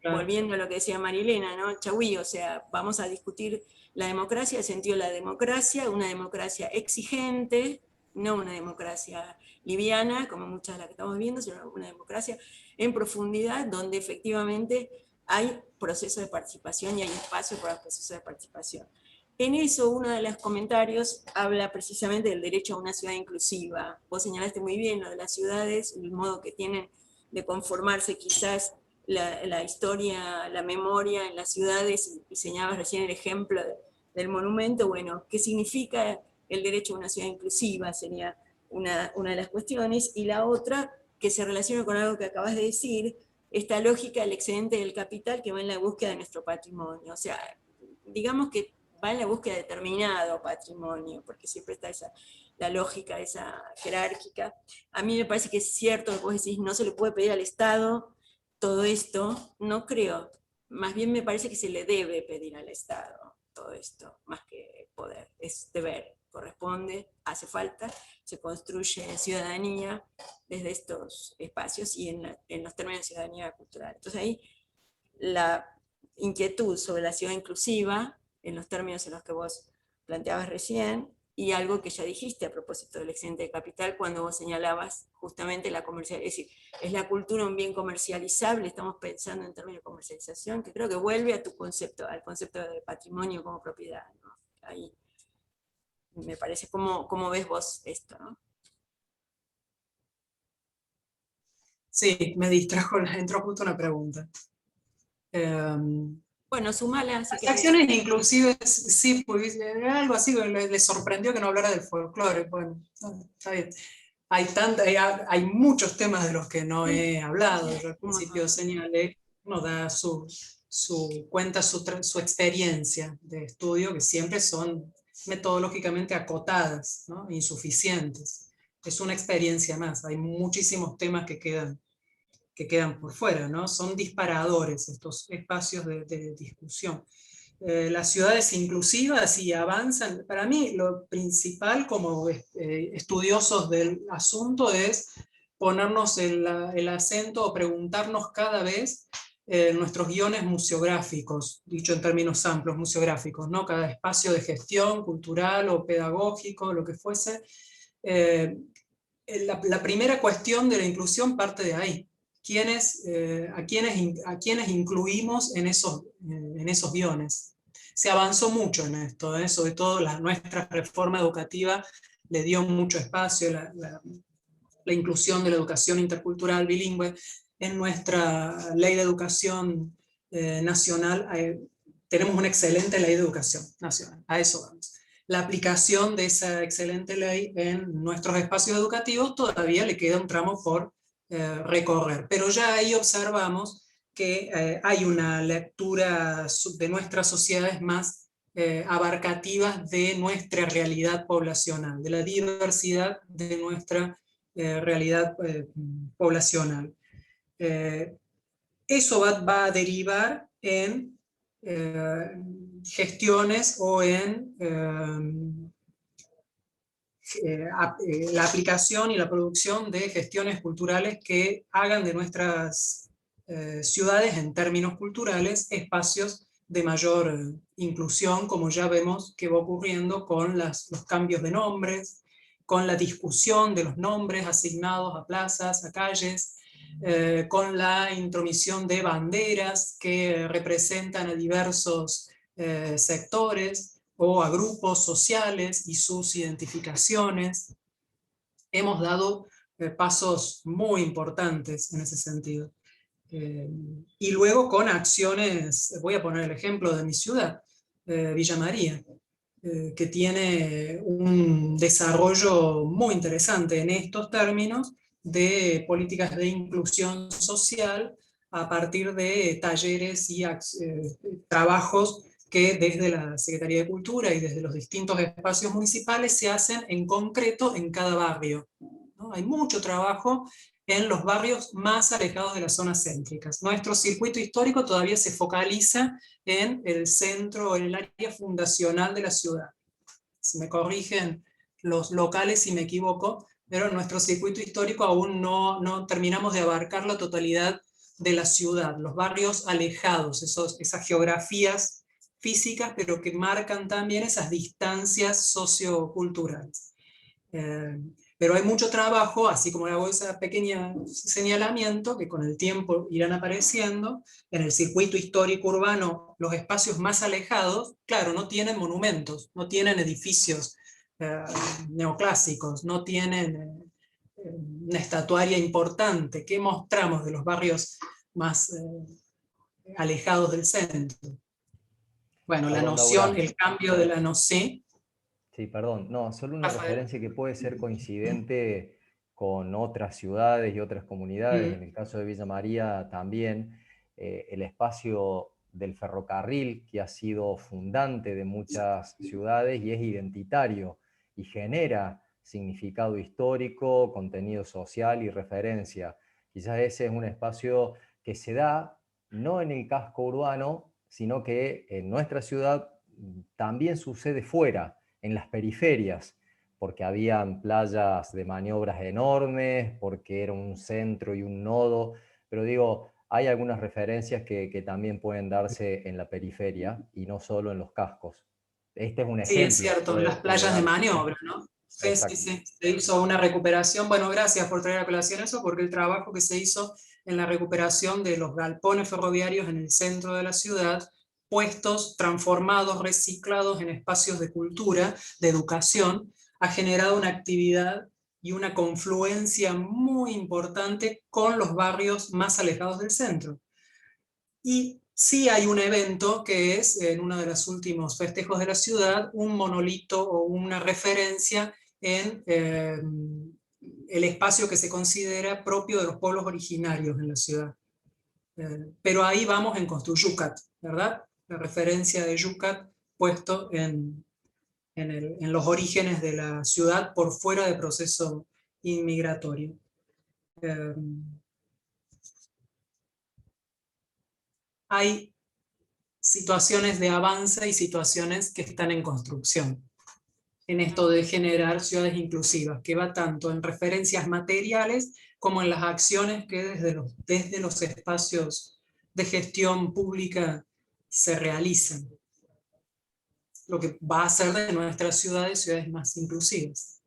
volviendo a lo que decía Marilena, ¿no? Chagüí, o sea, vamos a discutir la democracia, el sentido de la democracia, una democracia exigente, no una democracia liviana, como muchas de las que estamos viendo, sino una democracia en profundidad, donde efectivamente hay procesos de participación y hay espacio para los procesos de participación. En eso, uno de los comentarios habla precisamente del derecho a una ciudad inclusiva. Vos señalaste muy bien lo de las ciudades, el modo que tienen de conformarse quizás la historia, la memoria en las ciudades, y señalabas recién el ejemplo del monumento. Bueno, ¿qué significa el derecho a una ciudad inclusiva? Sería una de las cuestiones. Y la otra, que se relaciona con algo que acabas de decir, esta lógica del excedente del capital que va en la búsqueda de nuestro patrimonio. O sea, digamos que va en la búsqueda de determinado patrimonio, porque siempre está la lógica esa jerárquica. A mí me parece que es cierto que vos decís, no se le puede pedir al Estado todo esto, no creo. Más bien me parece que se le debe pedir al Estado todo esto, más que poder, es deber, corresponde, hace falta, se construye ciudadanía desde estos espacios y en los términos de ciudadanía cultural. Entonces ahí la inquietud sobre la ciudad inclusiva, en los términos en los que vos planteabas recién, y algo que ya dijiste a propósito del excedente de capital cuando vos señalabas justamente la comercialización, es decir, es la cultura un bien comercializable, estamos pensando en términos de comercialización, que creo que vuelve a tu concepto, al concepto de patrimonio como propiedad, ¿no? Ahí me parece, ¿cómo ves vos esto, ¿no? Sí, me distrajo, entró justo una pregunta. Bueno, sumala si Las querés. acciones inclusive, sí, pues, algo así que le sorprendió que no hablara del folclore. Bueno, está bien. Hay muchos temas de los que no he hablado. Yo al principio señalé, uno da cuenta su experiencia de estudio, que siempre son metodológicamente acotadas, ¿no? Insuficientes. Es una experiencia más. Hay muchísimos temas que quedan por fuera, ¿no? Son disparadores estos espacios de discusión. Las ciudades inclusivas y avanzan. Para mí lo principal como estudiosos del asunto es ponernos el acento o preguntarnos cada vez nuestros guiones museográficos, dicho en términos amplios, museográficos, ¿no? Cada espacio de gestión cultural o pedagógico, lo que fuese. La primera cuestión de la inclusión parte de ahí. A quienes incluimos en esos guiones. Se avanzó mucho en esto, sobre todo nuestra reforma educativa le dio mucho espacio, la inclusión de la educación intercultural bilingüe. En nuestra ley de educación nacional tenemos una excelente ley de educación nacional, a eso vamos. La aplicación de esa excelente ley en nuestros espacios educativos todavía le queda un tramo por recorrer, pero ya ahí observamos que hay una lectura de nuestras sociedades más abarcativas de nuestra realidad poblacional, de la diversidad de nuestra realidad poblacional. Eso va a derivar en gestiones o en la aplicación y la producción de gestiones culturales que hagan de nuestras ciudades, en términos culturales, espacios de mayor inclusión, como ya vemos que va ocurriendo con los cambios de nombres, con la discusión de los nombres asignados a plazas, a calles, con la intromisión de banderas que representan a diversos sectores o a grupos sociales y sus identificaciones. Hemos dado pasos muy importantes en ese sentido. Y luego con acciones, voy a poner el ejemplo de mi ciudad, Villa María, que tiene un desarrollo muy interesante en estos términos de políticas de inclusión social a partir de talleres y trabajos que desde la Secretaría de Cultura y desde los distintos espacios municipales se hacen en concreto en cada barrio, ¿no? Hay mucho trabajo en los barrios más alejados de las zonas céntricas. Nuestro circuito histórico todavía se focaliza en el centro, en el área fundacional de la ciudad. Si me corrigen los locales si me equivoco, pero en nuestro circuito histórico aún no terminamos de abarcar la totalidad de la ciudad, los barrios alejados, esas geografías físicas, pero que marcan también esas distancias socioculturales. Pero hay mucho trabajo, así como hago ese pequeño señalamiento, que con el tiempo irán apareciendo. En el circuito histórico urbano, los espacios más alejados, claro, no tienen monumentos, no tienen edificios neoclásicos, no tienen una estatuaria importante. ¿Qué mostramos de los barrios más alejados del centro? Bueno, la Perdón, noción, Laura. el cambio de la noción. Sí, perdón. No, solo una Rafael. referencia que puede ser coincidente con otras ciudades y otras comunidades. En el caso de Villa María también, el espacio del ferrocarril, que ha sido fundante de muchas ciudades y es identitario y genera significado histórico, contenido social y referencia. Quizás ese es un espacio que se da no en el casco urbano, sino que en nuestra ciudad también sucede fuera, en las periferias, porque habían playas de maniobras enormes, porque era un centro y un nodo, pero digo, hay algunas referencias que también pueden darse en la periferia y no solo en los cascos. este es un Sí, ejemplo. es cierto, puede- las puede playas de dar. maniobra, ¿no? Sí, Exacto. sí, sí, se hizo una recuperación. Bueno, gracias por traer a colación eso, porque el trabajo que se hizo en la recuperación de los galpones ferroviarios en el centro de la ciudad, puestos, transformados, reciclados en espacios de cultura, de educación, ha generado una actividad y una confluencia muy importante con los barrios más alejados del centro. Y sí hay un evento que es, en uno de los últimos festejos de la ciudad, un monolito o una referencia en el espacio que se considera propio de los pueblos originarios en la ciudad. Pero ahí vamos en Construyucat, ¿verdad? La referencia de Yucat puesto en los orígenes de la ciudad por fuera del proceso inmigratorio. Hay situaciones de avance y situaciones que están en construcción, en esto de generar ciudades inclusivas, que va tanto en referencias materiales como en las acciones que desde los espacios de gestión pública se realizan, lo que va a hacer de nuestras ciudades ciudades más inclusivas.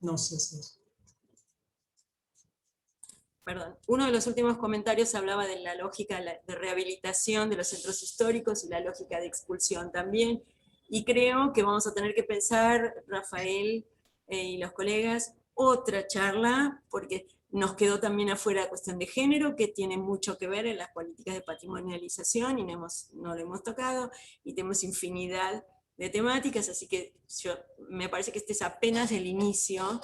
No sé si es. Perdón, uno de los últimos comentarios hablaba de la lógica de rehabilitación de los centros históricos y la lógica de expulsión también, y creo que vamos a tener que pensar, Rafael y los colegas, otra charla, porque nos quedó también afuera la cuestión de género, que tiene mucho que ver en las políticas de patrimonialización, y no lo hemos tocado, y tenemos infinidad de temáticas, así que me parece que este es apenas el inicio,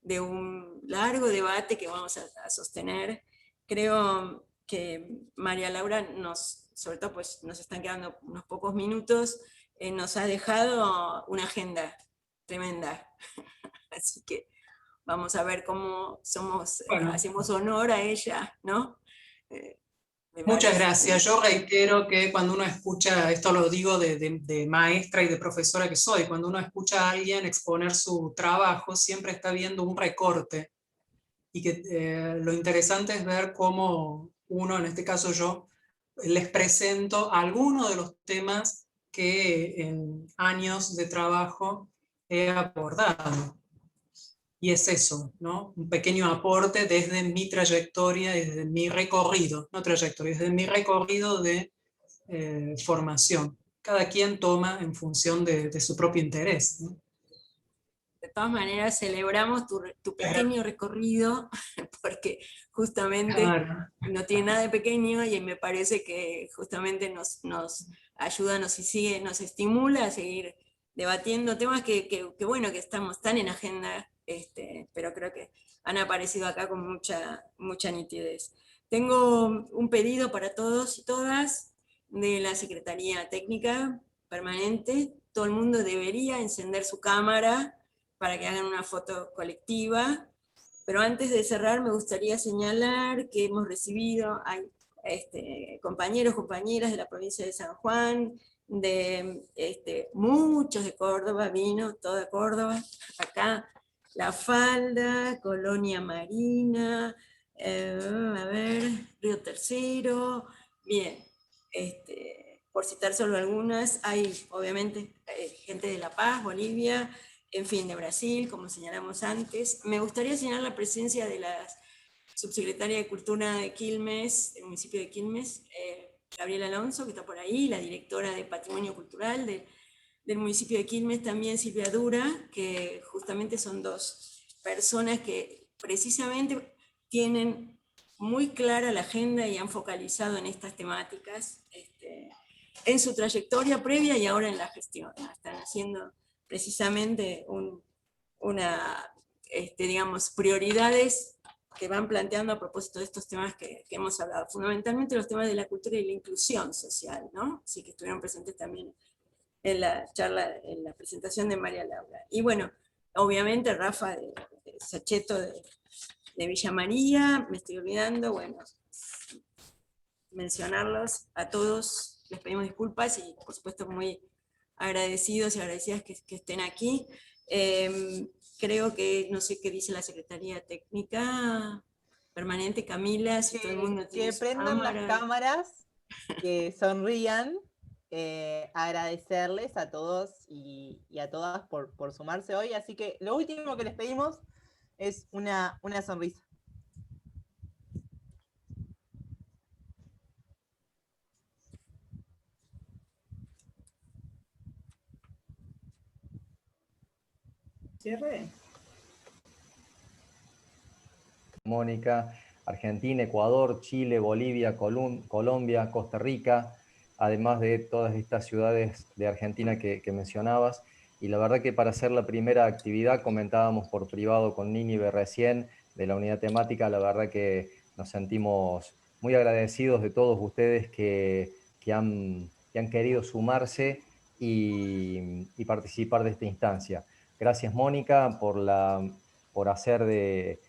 de un largo debate que vamos a sostener. Creo que María Laura sobre todo pues nos están quedando unos pocos minutos, nos ha dejado una agenda tremenda. Así que vamos a ver cómo Bueno, hacemos honor a ella, ¿no? muchas gracias. Yo reitero que cuando uno escucha, esto lo digo de maestra y de profesora que soy, cuando uno escucha a alguien exponer su trabajo, siempre está viendo un recorte. Y que lo interesante es ver cómo uno, en este caso yo, les presento algunos de los temas que en años de trabajo he abordado. Y es eso, ¿no? Un pequeño aporte desde mi trayectoria, desde mi recorrido, no trayectoria, desde mi recorrido de formación. Cada quien toma en función de su propio interés, ¿no? De todas maneras, celebramos tu pequeño recorrido, porque justamente Claro. no tiene nada de pequeño, y me parece que justamente nos ayuda, nos estimula a seguir debatiendo temas que bueno, que estamos tan en agenda, pero creo que han aparecido acá con mucha nitidez. Tengo un pedido para todos y todas de la Secretaría Técnica Permanente. Todo el mundo debería encender su cámara para que hagan una foto colectiva. Pero antes de cerrar, me gustaría señalar que hemos recibido compañeros, compañeras de la provincia de San Juan, muchos de Córdoba, vino toda Córdoba, acá, La Falda, Colonia Marina, Río Tercero, bien, por citar solo algunas, hay obviamente gente de La Paz, Bolivia, en fin, de Brasil, como señalamos antes. Me gustaría señalar la presencia de la subsecretaria de Cultura de Quilmes, del municipio de Quilmes, Gabriela Alonso, que está por ahí, la directora de Patrimonio Cultural del municipio de Quilmes, también Silvia Dura, que justamente son dos personas que precisamente tienen muy clara la agenda y han focalizado en estas temáticas en su trayectoria previa y ahora en la gestión. Están haciendo precisamente digamos, prioridades que van planteando a propósito de estos temas que hemos hablado, fundamentalmente los temas de la cultura y la inclusión social, ¿no? Así que estuvieron presentes también en la charla, en la presentación de María Laura. Y bueno, obviamente Rafa de Saccheto de Villa María, me estoy olvidando, bueno, mencionarlos a todos, les pedimos disculpas y por supuesto muy agradecidos y agradecidas que estén aquí. Creo que, no sé qué dice la Secretaría Técnica Permanente, Camila, si todo el mundo tiene Que su prendan las cámara. cámaras, que sonrían agradecerles a todos y a todas por sumarse hoy. Así que lo último que les pedimos es una sonrisa. Cierre. Mónica, Argentina, Ecuador, Chile, Bolivia, Colombia, Costa Rica, además de todas estas ciudades de Argentina que mencionabas. Y la verdad que para hacer la primera actividad, comentábamos por privado con Nínive recién, de la unidad temática, la verdad que nos sentimos muy agradecidos de todos ustedes que han querido sumarse y participar de esta instancia. Gracias, Mónica, por hacer de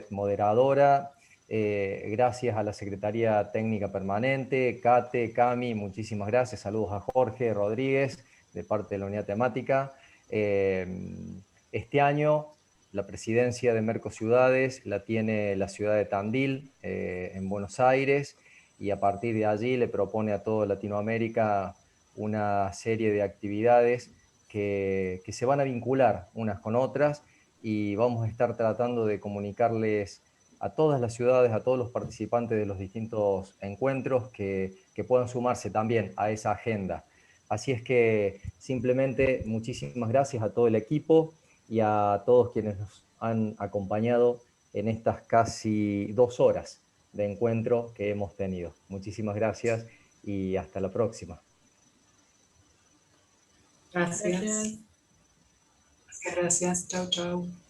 moderadora. Gracias a la Secretaría Técnica Permanente, Kate, Cami, muchísimas gracias. Saludos a Jorge Rodríguez, de parte de la unidad temática. Este año la presidencia de Mercociudades la tiene la ciudad de Tandil, en Buenos Aires, y a partir de allí le propone a toda Latinoamérica una serie de actividades que se van a vincular unas con otras, y vamos a estar tratando de comunicarles a todas las ciudades, a todos los participantes de los distintos encuentros que puedan sumarse también a esa agenda. Así es que simplemente muchísimas gracias a todo el equipo y a todos quienes nos han acompañado en estas casi 2 horas de encuentro que hemos tenido. Muchísimas gracias y hasta la próxima. Gracias. Gracias. Chau, chau.